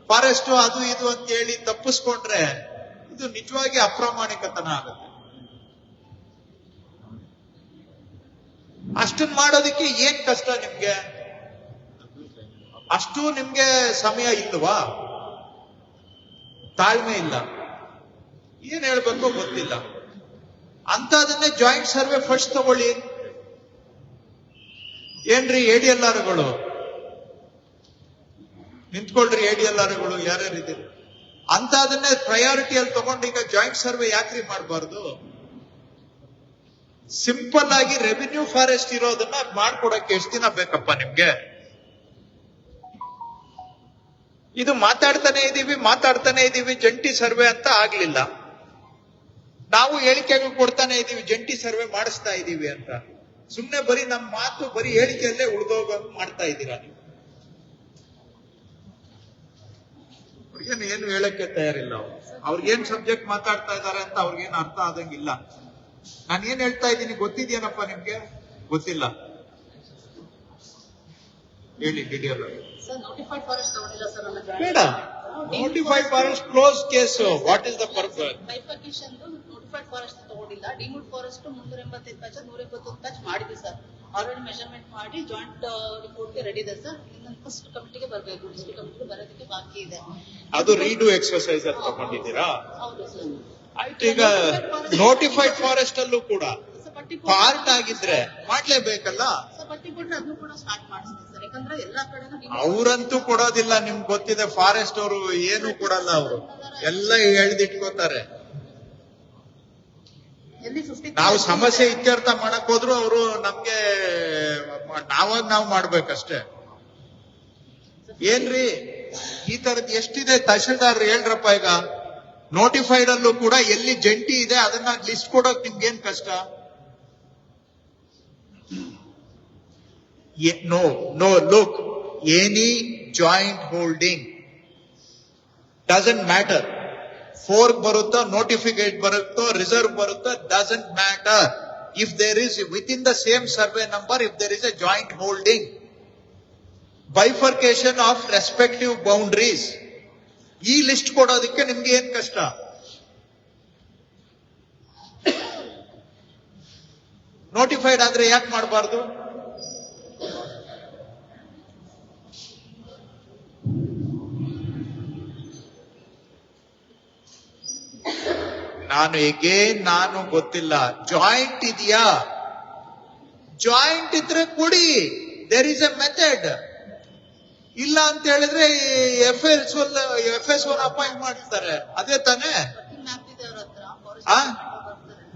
ಫಾರೆಸ್ಟ್ ಅದು ಇದು ಅಂತ ಹೇಳಿ ತಪ್ಪಿಸ್ಕೊಂಡ್ರೆ ಇದು ನಿಜವಾಗಿ ಅಪ್ರಾಮಾಣಿಕತನ ಆಗುತ್ತೆ. ಅಷ್ಟನ್ನ ಮಾಡೋದಕ್ಕೆ ಏನ್ ಕಷ್ಟ ನಿಮ್ಗೆ? ಅಷ್ಟು ನಿಮ್ಗೆ ಸಮಯ ಇಲ್ವಾ? ತಾಳ್ಮೆ ಇಲ್ಲ, ಏನ್ ಹೇಳ್ಬೇಕೋ ಗೊತ್ತಿಲ್ಲ. ಅಂತದನ್ನೇ ಜಾಯಿಂಟ್ ಸರ್ವೆ ಫಸ್ಟ್ ತಗೊಳ್ಳಿ. ಏನ್ರಿ ADLRಗಳು ನಿಂತ್ಕೊಳ್ರಿ, ADLRಗಳು ಯಾರ್ಯಾರಿದ್ದೀರಿ ಅಂತ ಅದನ್ನೇ ಪ್ರಯಾರಿಟಿಯಲ್ಲಿ ತಗೊಂಡು ಈಗ ಜಾಯಿಂಟ್ ಸರ್ವೆ ಯಾಕ್ರಿ ಮಾಡಬಾರ್ದು? ಸಿಂಪಲ್ ಆಗಿ ರೆವಿನ್ಯೂ ಫಾರೆಸ್ಟ್ ಇರೋದನ್ನ ಮಾಡ್ಕೊಡಕ್ಕೆ ಎಷ್ಟು ದಿನ ಬೇಕಪ್ಪ ನಿಮ್ಗೆ? ಇದು ಮಾತಾಡ್ತಾನೆ ಇದೀವಿ ಜಂಟಿ ಸರ್ವೆ ಅಂತ ಆಗ್ಲಿಲ್ಲ. ನಾವು ಹೇಳಿಕೆಗಳು ಕೊಡ್ತಾನೆ ಇದೀವಿ ಜಂಟಿ ಸರ್ವೆ ಮಾಡಿಸ್ತಾ ಇದೀವಿ ಅಂತ. ಸುಮ್ನೆ ಬರೀ ನಮ್ಮ ಮಾತು ಬರೀ ಹೇಳಿಕೆಯಲ್ಲೇ ಉಳಿದೋಗ ಮಾಡ್ತಾ ಇದ್ದೀರಾ ನೀವು. ಏನು ಹೇಳಕ್ಕೆ ತಯಾರಿಲ್ಲ ಅವ್ರಿಗೇನ್ ಸಬ್ಜೆಕ್ಟ್ ಮಾತಾಡ್ತಾ ಇದ್ದಾರೆ ಅಂತ ಅವ್ರಿಗೇನು ಅರ್ಥ ಆದಂಗಿಲ್ಲ. ನಾನು ಏನ್ ಹೇಳ್ತಾ ಇದ್ದೀನಿ ಗೊತ್ತಿದ್ಯೇನಪ್ಪ ನಿಮ್ಗೆ? ಗೊತ್ತಿಲ್ಲ, ಹೇಳಿ ಡೀಟೇಲ್. ಬೇಡ, notified forest close case. What is the purpose? Notified forest ತಗೊಂಡಿಲ್ಲ, ಡಿಮೂಡ್ ಫಾರೆಸ್ಟ್ 385 ಪ್ಯಾಚ್ 181 ಪ್ಯಾಚ್ ಮಾಡಿದ್ವಿ ಸರ್. ಆಲ್ರೆಡಿ ಮೆಜರ್ಮೆಂಟ್ ಮಾಡಿ ಜಾಯಿಂಟ್ ರಿಪೋರ್ಟ್ಗೆ ರೆಡಿ ಇದೆ ಸರ್. ಇನ್ನು ಫಸ್ಟ್ ಕಮಿಟಿಗೆ ಬರಬೇಕು, ಡಿಸ್ಟ್ರಿಕ್ಟ್ ಕಮಿಟಿಗೆ ಬರೋದಕ್ಕೆ ಬಾಕಿ ಇದೆ. ಅದು ರೀಡು ಎಕ್ಸರ್ಸೈಸ್ ಅಂತ ತಗೊಂಡಿದ್ದೀರಾ? ಹೌದು ಸರ್. ಆಯ್ತು, ಈಗ ನೋಟಿಫೈಡ್ ಫಾರೆಸ್ಟ್ ಅಲ್ಲೂ ಕೂಡ ಪಾರ್ಟ್ ಆಗಿದ್ರೆ ಮಾಡ್ಲೇಬೇಕಲ್ಲ. ಪಟ್ಟಿ ಕೊಟ್ಟರೆ ಅದನ್ನು ಕೂಡ ಸ್ಟಾರ್ಟ್ ಮಾಡಿಸ್ತೀವಿ ಸರ್. ಯಾಕಂದ್ರೆ ಎಲ್ಲಾ ಕಡೆನೂ ಅವ್ರಂತೂ ಕೊಡೋದಿಲ್ಲ, ನಿಮ್ಗೆ ಗೊತ್ತಿದೆ. ಫಾರೆಸ್ಟ್ ಅವರು ಏನು ಕೊಡಲ್ಲ, ಅವರು ಎಲ್ಲ ಎಳ್ದಿಟ್ಕೋತಾರೆ. ನಾವು ಸಮಸ್ಯೆ ಇತ್ಯರ್ಥ ಮಾಡಕ್ ಹೋದ್ರು ಅವರು ನಮ್ಗೆ ನಾವು ಮಾಡ್ಬೇಕಷ್ಟೇ. ಏನ್ರಿ ಈ ತರದ್ ಎಷ್ಟಿದೆ? ತಹಶೀಲ್ದಾರ್ ಹೇಳ್ರಪ್ಪ. ಈಗ ನೋಟಿಫೈಡ್ ಅಲ್ಲೂ ಕೂಡ ಎಲ್ಲಿ ಜಂಟಿ ಇದೆ ಅದನ್ನ ಲಿಸ್ಟ್ ಕೊಡೋಕ್ ನಿಮ್ಗೇನ್ ಕಷ್ಟ? No, look, any joint holding doesn't matter. Fork barutta, notificate barutta, reserve barutta, doesn't matter. If there is within the same survey number, if there is a joint holding, bifurcation of respective boundaries, ಈ list ಕೊಡೋದಕ್ಕೆ ನಿಮ್ಗೆ ಏನ್ ಕಷ್ಟ? Notified ಆದ್ರೆ ಯಾಕೆ ಮಾಡಬಾರ್ದು? ನಾನು ಗೊತ್ತಿಲ್ಲ. ಜಾಯಿಂಟ್ ಇದೆಯಾ? ಜಾಯಿಂಟ್ ಇದ್ರೆ ಕೊಡಿ, ದೇರ್ ಇಸ್ ಎ ಮೆಥಡ್. ಇಲ್ಲ ಅಂತ ಹೇಳಿದ್ರೆ FS1 ಅಪಾಯಿಂಟ್ ಮಾಡ್ತಾರೆ, ಅದೇ ತಾನೇ?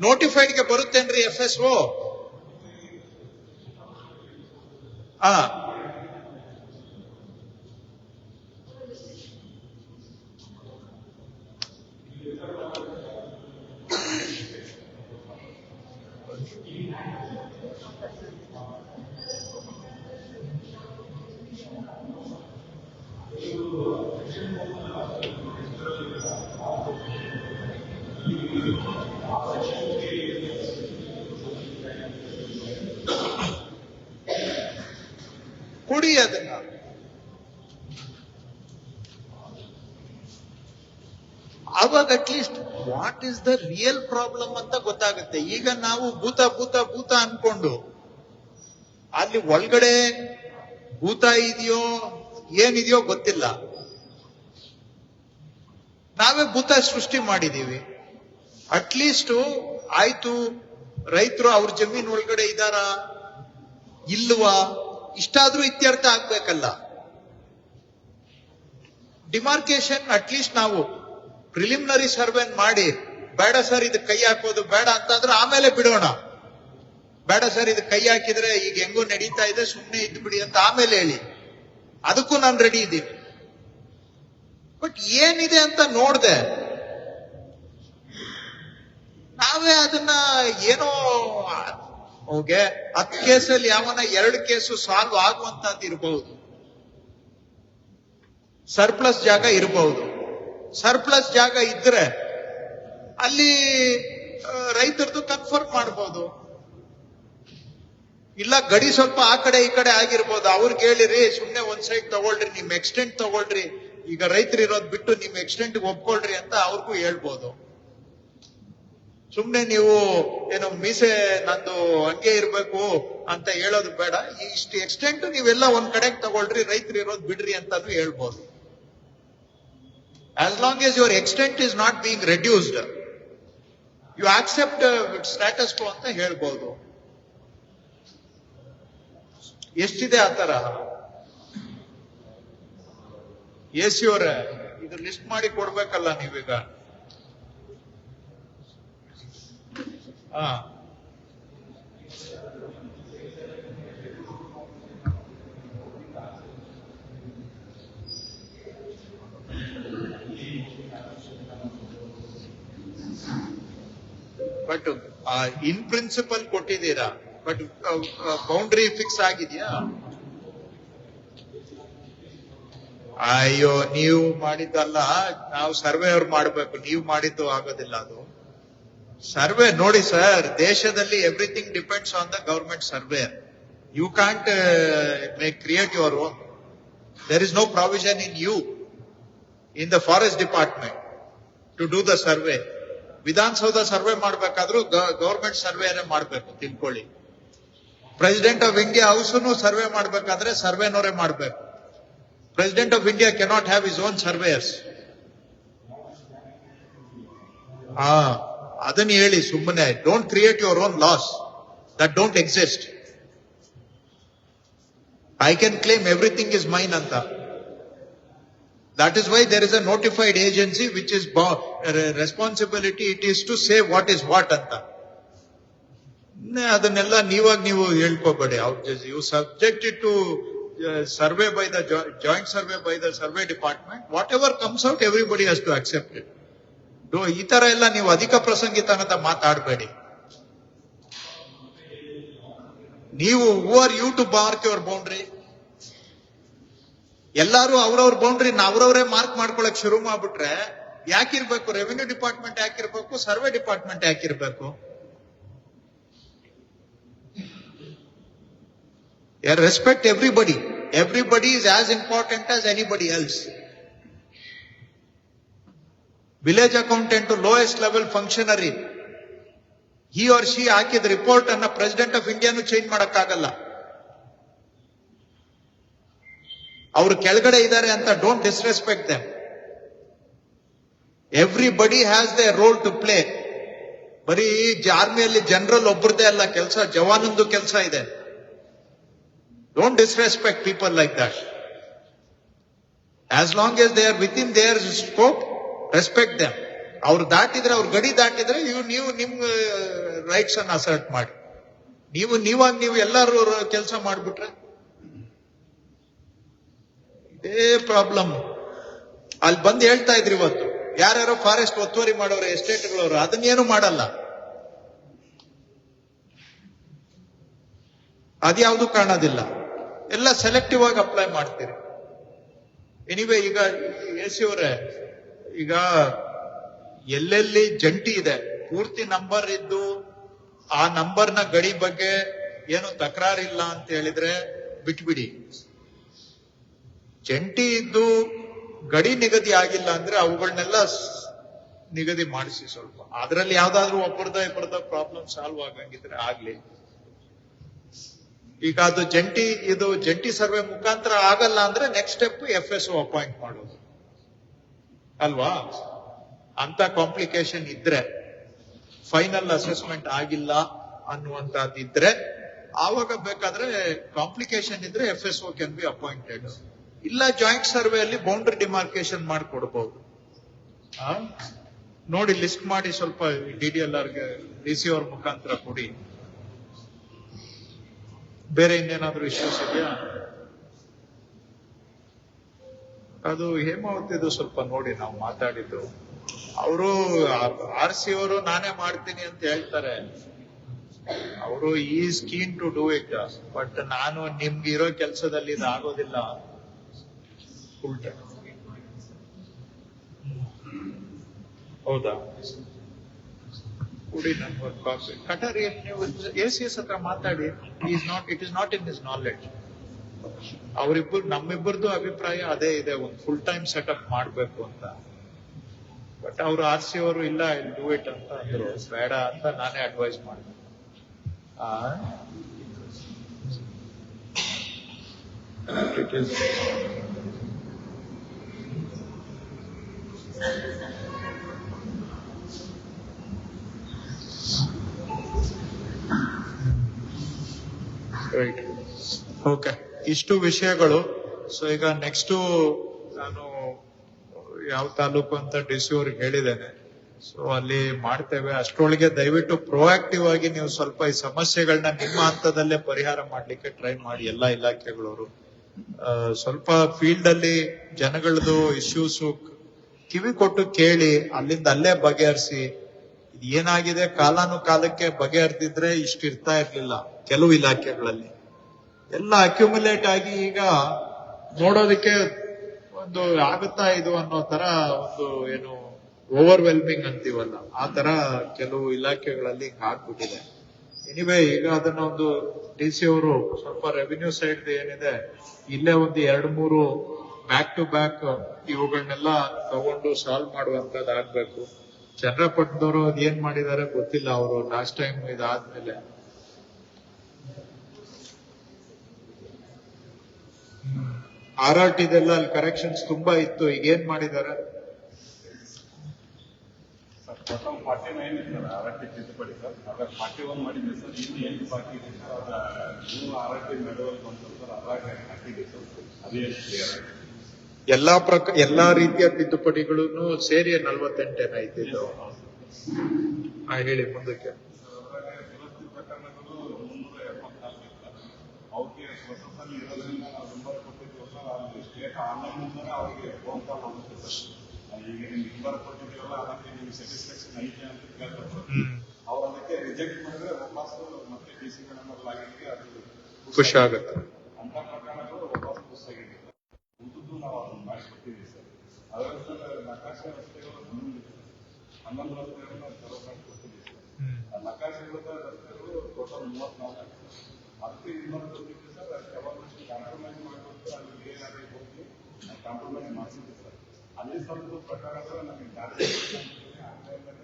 ನೋಟಿಫೈಡ್ಗೆ ಬರುತ್ತೇನ್ರಿ FSO? ಕೊಡಿ ಅದನ್ನ. ಅವಾಗ at least what is the real problem ಅಂತ ಗೊತ್ತಾಗುತ್ತೆ. ಈಗ ನಾವು ಭೂತ ಅನ್ಕೊಂಡು ಅಲ್ಲಿ ಒಳಗಡೆ ಭೂತ ಇದೆಯೋ ಏನಿದೆಯೋ ಗೊತ್ತಿಲ್ಲ, ನಾವೇ ಭೂತ ಸೃಷ್ಟಿ ಮಾಡಿದೀವಿ. ಅಟ್ಲೀಸ್ಟ್ ಆಯ್ತು, ರೈತರು ಅವ್ರ ಜಮೀನ್ ಒಳಗಡೆ ಇದಾರ ಇಲ್ವಾ ಇಷ್ಟಾದ್ರೂ ಇತ್ಯರ್ಥ ಆಗ್ಬೇಕಲ್ಲ. ಡಿಮಾರ್ಕೇಶನ್ ಅಟ್ಲೀಸ್ಟ್ ನಾವು ಪ್ರಿಲಿಮಿನರಿ ಸರ್ವೆ ಮಾಡಿ, ಬೇಡ ಸರ್ ಇದಕ್ಕೆ ಕೈ ಹಾಕೋದು ಬೇಡ ಅಂತಂದ್ರೆ ಆಮೇಲೆ ಬಿಡೋಣ. ಬೇಡ ಸರ್ ಇದಕ್ಕೆ ಕೈ ಹಾಕಿದ್ರೆ ಈಗ ಹೆಂಗೋ ನಡೀತಾ ಇದೆ, ಸುಮ್ಮನೆ ಇದ್ದು ಬಿಡಿ ಅಂತ ಆಮೇಲೆ ಹೇಳಿ, ಅದಕ್ಕೂ ನಾನು ರೆಡಿ ಇದ್ದೀನಿ. ಬಟ್ ಏನಿದೆ ಅಂತ ನೋಡ್ದೆ, ನಾವೇ ಅದನ್ನ ಏನೋ ಹೋಗೆ 10 ಕೇಸಲ್ಲಿ ಯಾವನ 2 ಕೇಸು ಸಾಲ್ವ್ ಆಗುವಂತದ್ದು ಇರಬಹುದು, ಸರ್ಪ್ಲಸ್ ಜಾಗ ಇರಬಹುದು. ಸರ್ಪ್ಲಸ್ ಜಾಗ ಇದ್ರೆ ಅಲ್ಲಿ ರೈತರದು ಕನ್ಫರ್ಮ್ ಮಾಡಬಹುದು. ಇಲ್ಲ ಗಡಿ ಸ್ವಲ್ಪ ಆ ಕಡೆ ಈ ಕಡೆ ಆಗಿರ್ಬೋದು, ಅವ್ರಿಗೆ ಹೇಳಿರಿ ಸುಮ್ನೆ ಒಂದ್ ಸೈಡ್ ತಗೊಳ್ರಿ, ನಿಮ್ ಎಕ್ಸ್ಟೆಂಟ್ ತಗೊಳ್ರಿ, ಈಗ ರೈತರು ಇರೋದ್ ಬಿಟ್ಟು ನಿಮ್ ಎಕ್ಸ್ಟೆಂಟ್ ಒಪ್ಕೊಳ್ರಿ ಅಂತ ಅವ್ರಿಗೂ ಹೇಳ್ಬೋದು. ಸುಮ್ನೆ ನೀವು ಏನೋ ಮೀಸೆ ನಂದು ಹಂಗೆ ಇರ್ಬೇಕು ಅಂತ ಹೇಳೋದು ಬೇಡ, ಇಷ್ಟು ಎಕ್ಸ್ಟೆಂಟ್ ನೀವೆಲ್ಲ ಒಂದ್ ಕಡೆಗೆ ತಗೊಳ್ರಿ, ರೈತರು ಇರೋದು ಬಿಡ್ರಿ ಅಂತಾನು ಹೇಳ್ಬೋದು. As long as your extent is not being reduced, you accept status quo ಅಂತ ಹೇಳ್ಬೋದು. ಎಷ್ಟಿದೆ ಆ ತರ? AC ಅವರೇ, ಇದು ಲಿಸ್ಟ್ ಮಾಡಿ ಕೊಡ್ಬೇಕಲ್ಲ ನೀವೀಗ. ಹಾ, ಬಟ್ ಇನ್ ಪ್ರಿನ್ಸಿಪಲ್ ಕೊಟ್ಟಿದ್ದೀರಾ, ಬಟ್ ಬೌಂಡ್ರಿ ಫಿಕ್ಸ್ ಆಗಿದ್ಯಾ? ಅಯ್ಯೋ, ನೀವು ಮಾಡಿದ್ದಲ್ಲ, ನಾವು ಸರ್ವೆ ಅವ್ರು ಮಾಡ್ಬೇಕು, ನೀವು ಮಾಡಿದ್ದು ಆಗೋದಿಲ್ಲ. ಅದು ಸರ್ವೆ ನೋಡಿ ಸರ್, ದೇಶದಲ್ಲಿ everything depends on the government survey. You can't create your own. There is no provision in you, in the forest department to do the survey. Vidhana Soudha survey ಮಾಡ್ಬೇಕಾದ್ರೂ ಗವರ್ಮೆಂಟ್ ಸರ್ವೆನೇ ಮಾಡ್ಬೇಕು, ತಿಳ್ಕೊಳ್ಳಿ. ಪ್ರೆಸಿಡೆಂಟ್ ಆಫ್ ಇಂಡಿಯಾ ಹೌಸ್ನು survey ಮಾಡ್ಬೇಕಾದ್ರೆ ಸರ್ವೆನವರೇ ಮಾಡ್ಬೇಕು. President of India cannot have its own surveyors. ಅದನ್ನ ಹೇಳಿ ಸುಮ್ಮನೆ. Don't create your own laws that don't exist. I can claim everything is mine ಅಂತ. That is why there is a notified agency which is responsibility, it is to say what is what anta. ಅದನ್ನೆಲ್ಲ ನೀವು ಹೇಳ್ಕೋಬೇಡಿ. You subject it to survey by the joint survey by the survey department. Whatever comes out, everybody has to accept it. ಈ ತರ ಎಲ್ಲ ನೀವು ಅಧಿಕ ಪ್ರಸಂಗಿತನದ ಮಾತಾಡಬೇಡಿ. ನೀವು who are you to mark your boundary? ಎಲ್ಲಾರು ಅವ್ರವ್ರ ಬೌಂಡ್ರಿ ಅವ್ರವ್ರೇ ಮಾರ್ಕ್ ಮಾಡ್ಕೊಳಕ್ ಶುರು ಮಾಡ್ಬಿಟ್ರೆ ಯಾಕಿರ್ಬೇಕು? ರೆವಿನ್ಯೂ ಡಿಪಾರ್ಟ್ಮೆಂಟ್ ಯಾಕಿರ್ಬೇಕು? ಸರ್ವೆ ಡಿಪಾರ್ಟ್ಮೆಂಟ್ ಯಾಕಿರ್ಬೇಕು? Respect everybody. Everybody is as important as anybody else. Village accountant lowest level functionary, he or she ಹಾಕಿದ ರಿಪೋರ್ಟ್ ಅನ್ನ ಪ್ರೆಸಿಡೆಂಟ್ ಆಫ್ ಇಂಡಿಯಾನು ಚೇಂಜ್ ಮಾಡಕ್ಕಾಗಲ್ಲ. ಅವರು ಕೆಳಗಡೆ ಇದ್ದಾರೆ ಅಂತ don't disrespect them. Everybody has the role to play. ಬರೀ ಆರ್ಮಿಯಲ್ಲಿ ಜನರಲ್ ಒಬ್ಬರದೇ ಅಲ್ಲ ಕೆಲಸ, ಜವಾನಂದು ಕೆಲಸ ಇದೆ. Don't disrespect people like that. As long as they are with in their scope, respect them. ಅವ್ರು ದಾಟಿದ್ರೆ, ಅವ್ರ ಗಡಿ ದಾಟಿದ್ರೆ ನೀವು ನಿಮ್ ರೈಟ್ಸ್ ಅನ್ನು ಅಸರ್ಟ್ ಮಾಡಿ. ನೀವು ಎಲ್ಲರೂ ಕೆಲಸ ಮಾಡ್ಬಿಟ್ರೆ ಇದೇ ಪ್ರಾಬ್ಲಮ್. ಅಲ್ಲಿ ಬಂದು ಹೇಳ್ತಾ ಇದ್ರಿ ಇವತ್ತು, ಯಾರ್ಯಾರೋ ಫಾರೆಸ್ಟ್ ಒತ್ತುವರಿ ಮಾಡೋರು, ಎಸ್ಟೇಟ್ಗಳವರು, ಅದನ್ನೇನು ಮಾಡಲ್ಲ. ಅದ್ಯಾವುದು ಕಾಣೋದಿಲ್ಲ. ಎಲ್ಲ ಸೆಲೆಕ್ಟಿವ್ ಆಗಿ ಅಪ್ಲೈ ಮಾಡ್ತೀರಿ. ಎನಿವೆ, ಈಗ AC ಅವರೇ, ಈಗ ಎಲ್ಲೆಲ್ಲಿ ಜಂಟಿ ಇದೆ, ಪೂರ್ತಿ ನಂಬರ್ ಇದ್ದು ಆ ನಂಬರ್ನ ಗಡಿ ಬಗ್ಗೆ ಏನು ತಕರಾರಿಲ್ಲ ಅಂತ ಹೇಳಿದ್ರೆ ಬಿಟ್ಬಿಡಿ. ಜಂಟಿ ಇದ್ದು ಗಡಿ ನಿಗದಿ ಆಗಿಲ್ಲ ಅಂದ್ರೆ ಅವುಗಳನ್ನೆಲ್ಲ ನಿಗದಿ ಮಾಡಿಸಿ ಸ್ವಲ್ಪ. ಅದರಲ್ಲಿ ಯಾವ್ದಾದ್ರು ಒಬ್ಬರದ ಪ್ರಾಬ್ಲಮ್ ಸಾಲ್ವ್ ಆಗಂಗಿದ್ರೆ ಆಗ್ಲಿ. ಈಗ ಅದು ಜಂಟಿ ಸರ್ವೆ ಮುಖಾಂತರ ಆಗಲ್ಲ ಅಂದ್ರೆ ನೆಕ್ಸ್ಟ್ ಸ್ಟೆಪ್ FSO ಅಪಾಯಿಂಟ್ ಮಾಡೋದು ಅಲ್ವಾ? ಅಂತ ಕಾಂಪ್ಲಿಕೇಶನ್ ಇದ್ರೆ, ಫೈನಲ್ ಅಸೆಸ್ಮೆಂಟ್ ಆಗಿಲ್ಲ ಅನ್ನುವಂತದ್ದಿದ್ರೆ ಆವಾಗ ಬೇಕಾದ್ರೆ ಕಾಂಪ್ಲಿಕೇಶನ್ ಇದ್ರೆ FSO ಕ್ಯಾನ್ ಬಿ ಅಪಾಯಿಂಟೆಡ್. ಇಲ್ಲ ಜಾಯಿಂಟ್ ಸರ್ವೆ ಅಲ್ಲಿ ಬೌಂಡ್ರಿ ಡಿಮಾರ್ಕೇಶನ್ ಮಾಡಿಕೊಡ್ಬಹುದು. ನೋಡಿ ಲಿಸ್ಟ್ ಮಾಡಿ ಸ್ವಲ್ಪ DDLR ಗೆ DC ಅವ್ರ ಮುಖಾಂತರ ಕೊಡಿ. ಬೇರೆ ಇನ್ನೇನಾದ್ರೂ ಇಶ್ಯೂಸ್ ಇದೆಯಾ? ಅದು ಹೇಮಾವತಿದು ಸ್ವಲ್ಪ ನೋಡಿ, ನಾವು ಮಾತಾಡಿದ್ದು. ಅವರು RC ಅವರು ನಾನೇ ಮಾಡ್ತೀನಿ ಅಂತ ಹೇಳ್ತಾರೆ. ಅವರು is keen to do it, but ನಾನು ನಿಮ್ಗೆ ಇರೋ ಕೆಲಸದಲ್ಲಿ ಇದು ಆಗೋದಿಲ್ಲ. ಹೌದಾ? ಕುಡಿ ನನ್ನ ಕಾಫಿ. ಕಟಾರಿ ನೀವು ACS ಹತ್ರ ಮಾತಾಡಿ. It is not in his knowledge. ನಮ್ಮಿಬ್ಬರದು ಅಭಿಪ್ರಾಯ ಅದೇ ಇದೆ, ಒಂದು ಫುಲ್ ಟೈಮ್ ಸೆಟಪ್ ಮಾಡ್ಬೇಕು ಅಂತ. ಬಟ್ ಅವರು RC ಅವರು ಇಲ್ಲ, ಡೂ ಇಟ್ ಅಂತ ಅಂದ್ರು. ಬೇಡ ಅಂತ ನಾನೇ ಅಡ್ವೈಸ್ ಮಾಡಿದೆ. It is right. ಓಕೆ, ಇಷ್ಟು ವಿಷಯಗಳು. ಸೊ ಈಗ ನೆಕ್ಸ್ಟ್ ನಾನು ಯಾವ ತಾಲೂಕು ಅಂತ DC ಅವ್ರಿಗೆ ಹೇಳಿದ್ದೇನೆ. ಸೊ ಅಲ್ಲಿ ಮಾಡ್ತೇವೆ. ಅಷ್ಟರೊಳಗೆ ದಯವಿಟ್ಟು ಪ್ರೊಆಕ್ಟಿವ್ ಆಗಿ ನೀವು ಸ್ವಲ್ಪ ಈ ಸಮಸ್ಯೆಗಳನ್ನ ನಿಮ್ಮ ಹಂತದಲ್ಲೇ ಪರಿಹಾರ ಮಾಡ್ಲಿಕ್ಕೆ ಟ್ರೈ ಮಾಡಿ ಎಲ್ಲಾ ಇಲಾಖೆಗಳವರು. ಸ್ವಲ್ಪ ಫೀಲ್ಡ್ ಅಲ್ಲಿ ಜನಗಳದ್ದು ಇಶ್ಯೂಸ್ ಕಿವಿ ಕೊಟ್ಟು ಕೇಳಿ, ಅಲ್ಲಿಂದ ಅಲ್ಲೇ ಬಗೆಹರಿಸಿ. ಏನಾಗಿದೆ ಕಾಲಾನುಕಾಲಕ್ಕೆ ಬಗೆಹರಿದಿದ್ರೆ ಇರ್ತಾ ಇರ್ಲಿಲ್ಲ. ಕೆಲವು ಇಲಾಖೆಗಳಲ್ಲಿ ಎಲ್ಲ ಅಕ್ಯುಮುಲೇಟ್ ಆಗಿ ಈಗ ನೋಡೋದಕ್ಕೆ ಒಂದು ಆಗುತ್ತಾ ಇದು ಅನ್ನೋ ತರ ಒಂದು ಏನು ಓವರ್ವೆಲ್ಮಿಂಗ್ ಅಂತೀವಲ್ಲ, ಆ ತರ ಕೆಲವು ಇಲಾಖೆಗಳಲ್ಲಿ ಆಗ್ಬಿಟ್ಟಿದೆ. ಎನಿವೇ, ಈಗ ಅದನ್ನ ಒಂದು DC ಅವರು ಸ್ವಲ್ಪ ರೆವಿನ್ಯೂ ಸೈಡ್ ಏನಿದೆ ಇಲ್ಲೇ ಒಂದು 2-3 ಬ್ಯಾಕ್ ಟು ಬ್ಯಾಕ್ ಇವುಗಳನ್ನೆಲ್ಲ ತಗೊಂಡು ಸಾಲ್ವ್ ಮಾಡುವಂತದ್ದು ಆಗ್ಬೇಕು. ಚನ್ನಪಟ್ಟಣದವರು ಅದ್ ಏನ್ ಮಾಡಿದ್ದಾರೆ ಗೊತ್ತಿಲ್ಲ. ಅವರು ಲಾಸ್ಟ್ ಟೈಮ್ ಇದಾದ್ಮೇಲೆ RRT ಇದೆಲ್ಲ ಅಲ್ಲಿ ಕರೆಕ್ಷನ್ಸ್ ತುಂಬಾ ಇತ್ತು. ಈಗ ಏನ್ ಮಾಡಿದ್ದಾರೆ? ಟೋಟಲ್ 49 ಇದೆ ಸರ್ RRT ತಿದ್ದುಪಡಿ ಸರ್. ಅದ್ರ 41 ಮಾಡಿದ್ವಿ ಸರ್. ಇನ್ನು 8 ಬಾಕಿ ಇದೆ ಸರ್. ಅದ ನೀವು RRT ನಡುವಲ್ಲಿ ಬಂತು ಸರ್, ಅದ್ರಾಗ ಹಾಕಿದೆ ಸರ್. ಅದೇ ಕ್ಲಿಯರ್ ಆಗಿದೆ. ಎಲ್ಲಾ ರೀತಿಯ ತಿದ್ದುಪಡಿಗಳನ್ನು ಸೇರಿ 48 ಏನಾಯ್ತಿದ್ದು. ಹೇಳಿ ಮುಂದಕ್ಕೆ. ಅದ್ರಾಗ ದುರಸ್ತಿ ಪ್ರಕರಣಗಳು 374 ಸರ್. ಅವಕ್ಕೆ ಪ್ರೊಸೆಸಲ್ಲಿ ಇರೋದ್ರಿಂದ ನಾವು ನಂಬರ್ ಕೊಟ್ಟಿದ್ದೀವಿ ಸರ್. ಅಲ್ಲಿ ಸ್ಟೇಟ್ ಆನ್ಲೈನ್ ಅವರಿಗೆ ಫೋನ್ ಕಾಲ್ ಆಗುತ್ತೆ ಸರ್. ಈಗ ನಿಮ್ಗೆ ನಂಬರ್ ಕೊಟ್ಟಿದ್ದೀವಲ್ಲ, ಅದಕ್ಕೆ ನಿಮ್ಗೆ ಸ್ಯಾಟಿಸ್ಫ್ಯಾಕ್ಷನ್ ಐತೆ ಅಂತ ಕೇಳ್ತಾರೆ. ಅವ್ರು ಅದಕ್ಕೆ ರಿಜೆಕ್ಟ್ ಮಾಡಿದ್ರೆ ವಾಪಸ್ ಮತ್ತೆ DC ನಂಬರ್ ಲಾಗಿನ್ಗೆ ಅದು ಖುಷಿ ಆಗುತ್ತೆ. ಅಂತ ಪ್ರಕರಣಗಳು ವಾಪಸ್ ಪುಸ್ ಆಗಿದೆ ಸರ್. ಉಳಿದು ನಾವು ಅದನ್ನು ಮಾಡಿಕೊಟ್ಟಿದ್ದೀವಿ ಸರ್. ಅದರಲ್ಲಿ ಸರ್ ನಕಾಶೆ ರಸ್ತೆಗಳು 11 ರಸ್ತೆಗಳನ್ನ ಡೆವಲಪ್ಮೆಂಟ್ ಕೊಟ್ಟಿದ್ದೀವಿ ಸರ್. ಆ ನಕಾಶೆಗಳ ರಸ್ತೆಗಳು ಟೋಟಲ್ 34 ಸರ್. ಅದಕ್ಕೆ ಇನ್ನೊಂದು ಕೊಟ್ಟಿದ್ದೀವಿ ಸರ್. ಯಾವಾಗಲೂ ಕಾಂಪ್ರಮೈಸ್ ಮಾಡಬೇಕು. ಅಲ್ಲಿ ಏನಾದರೂ ಹೋಗಿ ಕಾಂಪ್ರಮೈಸ್ ಮಾಡಿಸಿದ್ವಿ ಸರ್. ಅಲ್ಲಿ ಸ್ವಲ್ಪ ಪ್ರಕಾರ ನಮಗೆ ಜಾಸ್ತಿ ಆನ್ಲೈನ್ದಾಗ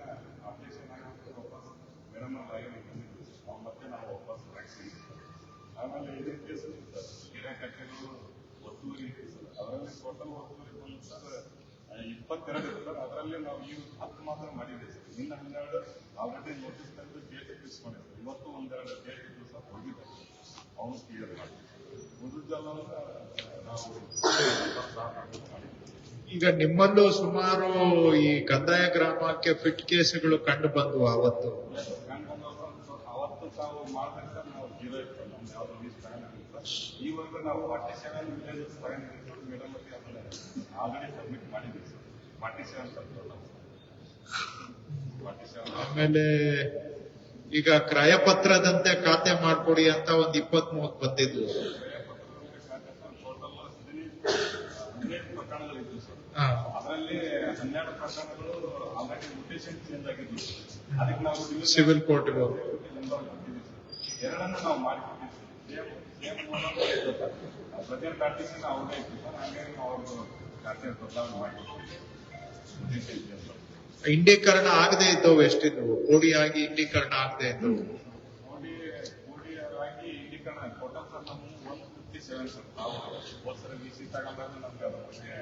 ಅಪ್ಡೇಷನ್ ಆಗಿಬಿಟ್ಟು ವಾಪಸ್ ಮೇಡಮ್ ಆಗಿ ಬಂದಿದ್ವಿ ಸರ್. ಮತ್ತೆ ನಾವು ವಾಪಸ್ ಹಾಕ್ಸಿದ್ವಿ ಸರ್. ಆಮೇಲೆ ಇದೇ ಕೇಸ್ ಸರ್, ಗಿಡ ಕಟ್ಟೆಗಳು ಒತ್ತುವರಿ ಇದೆ ಸರ್. ಅದರಲ್ಲಿ ಟೋಟಲ್ ಒತ್ತುವರಿ ಬಂದು ಸರ್ 22 ಇದೆ ಸರ್. ಅದರಲ್ಲಿ ನಾವು ಈಗ 10 ಮಾತ್ರ ಮಾಡಿದ್ದೀವಿ ಸರ್. ಇನ್ನು 12 ಆಲ್ರೆಡಿ ನೋಟಿಸ್ ತಂದು ಡೇಟ್ ಫಿಕ್ಸ್ ಮಾಡಿದ್ವಿ. ಇವತ್ತು ಒಂದೆರಡು ಡೇಟ್ ಇದ್ದು ಸರ್, ಹೋಗಿದ್ದಾರೆ ಅವನು ಕ್ಲಿಯರ್ ಮಾಡಿದ್ವಿ. ಉಳಿದೆಲ್ಲ ನಾವು ಮಾಡಿದ್ವಿ. ಈಗ ನಿಮ್ಮಲ್ಲೂ ಸುಮಾರು ಈ ಕಂದಾಯ ಗ್ರಾಮಕ್ಕೆ ಫಿಟ್ ಕೇಸುಗಳು ಕಂಡು ಬಂದ್ವು ಅವತ್ತು. ಅವತ್ತು ತಾವು ಮಾಡಿದ್ರೆ ಸರ್ ನಾವು 0 ಇತ್ತು. ನಮ್ದು ಯಾವ್ದು ಲೀಸ್ಟ್ ತಗೊಂಡಿಲ್ಲ ಸರ್. ಈವರೆಗೂ ನಾವು 47 ವಿಲೇಜಸ್ ತಗೊಂಡಿದ್ದೀವಿ ಸರ್. ಮೇಡಮ್ ಅಲ್ಲಿ ಅದನ್ನ ಆಲ್ರೆಡಿ ಸಬ್ಮಿಟ್ ಮಾಡಿದ್ದೀವಿ ಸರ್. 47 ಸರ್. 47. ಆಮೇಲೆ ಈಗ ಕ್ರಯಪತ್ರದಂತೆ ಖಾತೆ ಮಾಡ್ಕೊಡಿ ಅಂತ ಒಂದು 20-30 ಬಂದಿದ್ವು. ಟೋಟಲ್ 18 ಪ್ರಕರಣಗಳು ಇದ್ವು ಸರ್. ಅದರಲ್ಲಿ 12 ಪ್ರಕರಣಗಳು ಆಲ್ರೆಡಿ ಮ್ಯೂಟೇಷನ್ ಚೇಂಜ್ ಆಗಿದ್ವು. ಅದಕ್ಕೆ ನಾವು ಸಿವಿಲ್ ಕೋರ್ಟ್ ಎರಡನ್ನು ನಾವು ಮಾಡಿಕೊಟ್ಟಿದ್ವಿ. ಪ್ರೆಸೆಂಟ್ ಪ್ರಾಕ್ಟೀಸಿನ ಅವ್ರೇ ಇತ್ತು ಸರ್. ಹಾಗಾಗಿ ನಾವು ಅವ್ರದ್ದು ಖಾತೆ ಬದಲಾವಣೆ ಮಾಡಿಕೊಡ್ತೀವಿ. ಇಂಡೀಕರಣ ಆಗದೆ ಇದ್ದವು ಎಷ್ಟಿದ್ವು? ಕೋಡಿ ಆಗಿ ಇಂಡೀಕರಣ ಆಗದೆ ಇದ್ದವು ಕೋಡಿ ಆಗಿ ಇಂಡೀಕರಣ ಟೋಟಲ್ ಸರ್ ನಮ್ಮ 157 ಸರ್. ನಾವು ಹೋದ್ಸಲ BC ತಗೊಂಡಾಗ ನಮ್ಗೆ ಅದ್ರ ಬಗ್ಗೆ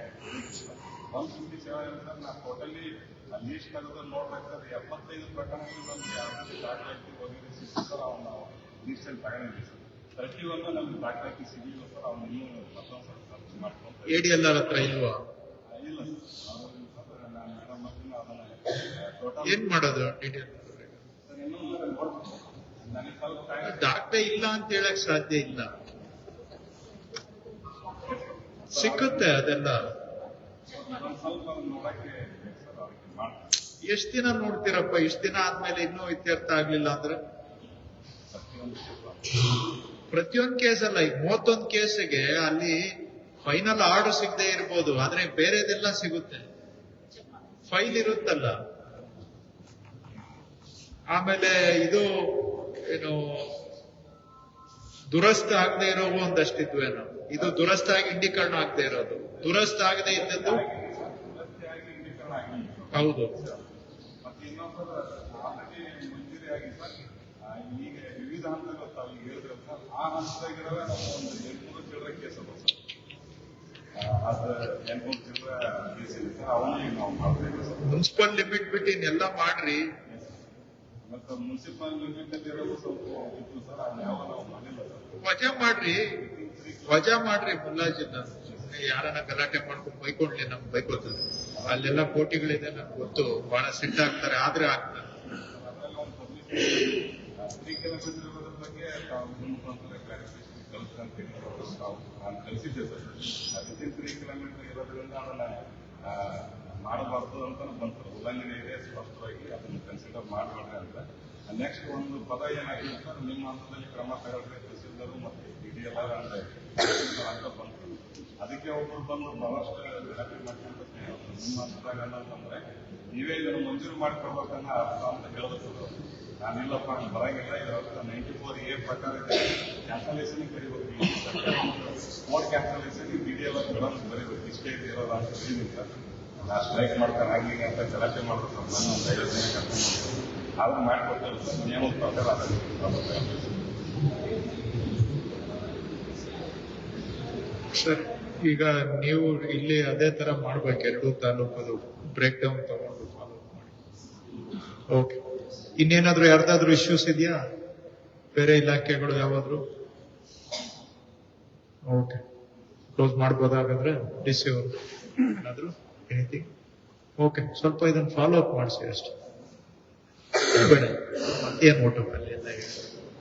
157 ಸರ್. ನಾವು ಟೋಟಲಿ ಲೀಸ್ಟ್ ತೆಗೆದು ನೋಡ್ಬೇಕಾದ್ರೆ 75 ಪ್ರಕರಣಗಳು ನಮ್ಗೆ ಯಾವ್ದು ದಾಖಲಾತಿ ವಗೇರೆ ಸಿಕ್ತು ಸರ್. ಅವ್ನು ನಾವು ಲೀಸ್ಟಲ್ಲಿ ತಗೊಂಡಿದ್ದೀವಿ ಸರ್. 31 ನಮ್ಗೆ ದಾಖಲಾತಿ ಸಿಗಲಿಲ್ಲ ಸರ್. ಅವ್ನು ಇನ್ನೂ ಮತ್ತೊಂದು ಸರ್ ಸರ್ಚ್ ಮಾಡ್ಕೊಂಡು ADLR ಹತ್ರ ಇಲ್ವಾ? ಇಲ್ಲ ಸರ್. ಸರ್ ನಾನು ಮೇಡಮ್ ಬರ್ತೀನಿ ಅದನ್ನ ಟೋಟಲ್ ಏನ್ ಮಾಡೋದು? ಡೀಟೇಲ್ ಸರ್ ಇನ್ನೂ ನೋಡ್ಬೇಕು. ನನಗೆ ಸ್ವಲ್ಪ ದಾಖಲೆ ಇಲ್ಲ ಅಂತ ಹೇಳಕ್ ಸಾಧ್ಯ ಇಲ್ಲ. ಸಿಕ್ಕುತ್ತೆ ಅದೆಲ್ಲ. ಸ್ವಲ್ಪ ನೋಡಕ್ಕೆ ಸರ್ ಅದಕ್ಕೆ ಮಾಡ್ತೀನಿ. ಎಷ್ಟ್ ದಿನ ನೋಡ್ತೀರಪ್ಪ? ಇಷ್ಟ ದಿನ ಆದ್ಮೇಲೆ ಇನ್ನೂ ಇತ್ಯರ್ಥ ಆಗ್ಲಿಲ್ಲ ಅಂದ್ರೆ ಪ್ರತಿಯೊಂದು ಕೇಸ್ ಅಲ್ಲ. ಈಗ 31 ಕೇಸಿಗೆ ಅಲ್ಲಿ ಫೈನಲ್ ಆರ್ಡರ್ ಸಿಗದೆ ಇರ್ಬೋದು, ಆದ್ರೆ ಬೇರೆದೆಲ್ಲ ಸಿಗುತ್ತೆ. ಫೈಲ್ ಇರುತ್ತಲ್ಲ. ಆಮೇಲೆ ಇದು ಏನು ದುರಸ್ತ ಆಗದೆ ಇರೋವು ಒಂದಷ್ಟಿದ್ವೇನೋ. ಇದು ದುರಸ್ತ ಆಗಿ ಇಂಡೀಕರಣ ಆಗದೆ ಇರೋದು, ದುರಸ್ತ ಆಗದೆ ಇದ್ದದ್ದು ಹೌದು. ಮತ್ತೆ ಇನ್ನೊಂದು ಆಲ್ರೆಡಿ ಮಂಜೂರಿ ಆಗಿ ಸರ್. ಈಗ ವಿವಿಧ ಹಂತಗಳು ತಾವು ಈಗ ಹೇಳಿದ್ರೆ ಸರ್, ಆ ಹಂತದಾಗಿರೋ ನಾವು ಒಂದು 800 ಚಿಲ್ಲರೆ ಕೇಸ್ ಅದ ಸರ್. ಅದು 800 ಚಿಲ್ಲರೆ ಕೇಸ್ ಇದೆ ಸರ್. ಅವನಿಗೆ ನಾವು ಮಾಡ್ತಾ ಇದ್ದೀವಿ ಸರ್. ಮುನ್ಸಿಪಲ್ ಲಿಮಿಟ್ ಬಿಟ್ಟು ಇನ್ನೆಲ್ಲ ಮಾಡ್ರಿ. ಮತ್ತೆ ಮುನ್ಸಿಪಲ್ ಇರೋದು ಸ್ವಲ್ಪ ಇತ್ತು ಸರ್, ಅಲ್ಲಿ ಯಾವ ನಾವು ಮಾಡಿಲ್ಲ ಸರ್. ವಜಾ ಮಾಡ್ರಿ ಮುಲ್ಲಾಜಿನ. ಯಾರನ್ನ ಗಲಾಟೆ ಮಾಡ್ಕೊಂಡು ಬೈಕೊಂಡ್ಲಿ ನಮ್ಗೆ ಬೈಕೋತಾರೆ. ಅಲ್ಲೆಲ್ಲ ಕೋಟಿಗಳಿದೆ ನನ್ಗೆ ಗೊತ್ತು, ಬಹಳ ಸಿಟ್ಟಾಗ್ತಾರೆ, ಆದ್ರೆ ಆಗ್ತಾರೆ. ಅದರಲ್ಲಿ ಒಂದು ಪಬ್ಲಿಕ್ 3 ಕಿಲೋಮೀಟರ್ ಇರೋದ್ರ ಬಗ್ಗೆ ತಾವು ನಿಮ್ಮ ಮುಖಾಂತರ ಕ್ಲಾರಿಫಿಕೇಶನ್ ಕಳಿಸ್ಕೊಂತ ನಾನು ಕಳಿಸಿದ್ದೆ ಸರ್. ಅದಕ್ಕೆ 3 ಕಿಲೋಮೀಟರ್ ಇರೋದ್ರಿಂದ ಅದನ್ನ ಮಾಡಬಾರ್ದು ಅಂತ ಬಂತು. ಉಲ್ಲಂಘನೆ ಇದೆ ಸ್ಪಷ್ಟವಾಗಿ, ಅದನ್ನು ಕನ್ಸಿಡರ್ ಮಾಡಬೇಡ್ರಿ ಅಂತ. ನೆಕ್ಸ್ಟ್ ಒಂದು ಪದ ಏನಾಗಿದೆ ಸರ್, ನಿಮ್ಮ ಹಂತದಲ್ಲಿ ಕ್ರಮ ತಗೊಳ್ರಿ ತಹಸೀಲ್ದಾರ್ ಮತ್ತು PDL ಅಂತ ಬಂತು. ಅದಕ್ಕೆ ಒಬ್ಬರು ಬಂದು ಬಹಳಷ್ಟು ಗಲಾಟೆ ಮಾಡ್ಕೊಂತ ನಿಮ್ಮ ಹಂತದಾಗ ಅನ್ನೋದಂದ್ರೆ ನೀವೇ ಇದನ್ನು ಮಂಜೂರು ಮಾಡಿಕೊಡ್ಬೇಕನ್ನ ಅರ್ಥ ಅಂತ ಹೇಳಬೇಕು. ನಾನಿಲ್ಲಪ್ಪ ನಾನು ಬರಂಗಿಲ್ಲ, ಇದರ 94A ಪ್ರಕಾರ ಕ್ಯಾನ್ಸಲೇಷನ್ ಕರಿಬೇಕು. ಮೋಡ್ ಕ್ಯಾನ್ಸಲೇಷನ್ PDL ಬಿಡೋದು ಬರೀಬೇಕು, ಇಷ್ಟೇ ಇರೋದು ಅಂತ ಹೇಳಿದ್ದೀನಿ ಸರ್. ನಾ ಸ್ಟ್ರೈಕ್ ಮಾಡ್ತಾರೆ ಹಾಗೆ ಅಂತ ಗಲಾಟೆ ಮಾಡ್ಬೇಕು. ನಾನು ಒಂದು 50 ಜನ ಕರ್ಕೊಂಡು ಆದ್ರೂ ಮಾಡಿಕೊಡ್ತೇವೆ ಸರ್, ನಿಯಮದ ಪ್ರಕಾರ ಸರ್. ಈಗ ನೀವು ಇಲ್ಲಿ ಅದೇ ತರ ಮಾಡ್ಬೇಕು, 2 ತಾಲೂಕದು ಬ್ರೇಕ್ ಡೌನ್ ತಗೊಂಡು ಫಾಲೋ ಮಾಡಿ. ಓಕೆ. ಇನ್ನೇನಾದ್ರೂ ಯಾರ್ದಾದ್ರೂ ಇಶ್ಯೂಸ್ ಇದೆಯಾ ಬೇರೆ ಇಲಾಖೆಗಳು ಯಾವಾದ್ರು? ಓಕೆ, ಕ್ಲೋಸ್ ಮಾಡ್ಬೋದಾಗಾದ್ರೆ DC ಅವರು ಏನಾದ್ರು ಎನಿಥಿಂಗ್? ಓಕೆ, ಸ್ವಲ್ಪ ಇದನ್ನ ಫಾಲೋ ಅಪ್ ಮಾಡಿಸಿ ಅಷ್ಟೇ, ಬೇಡ ಮತ್ತೇನು ಊಟ ಅಲ್ಲಿ ಎಲ್ಲ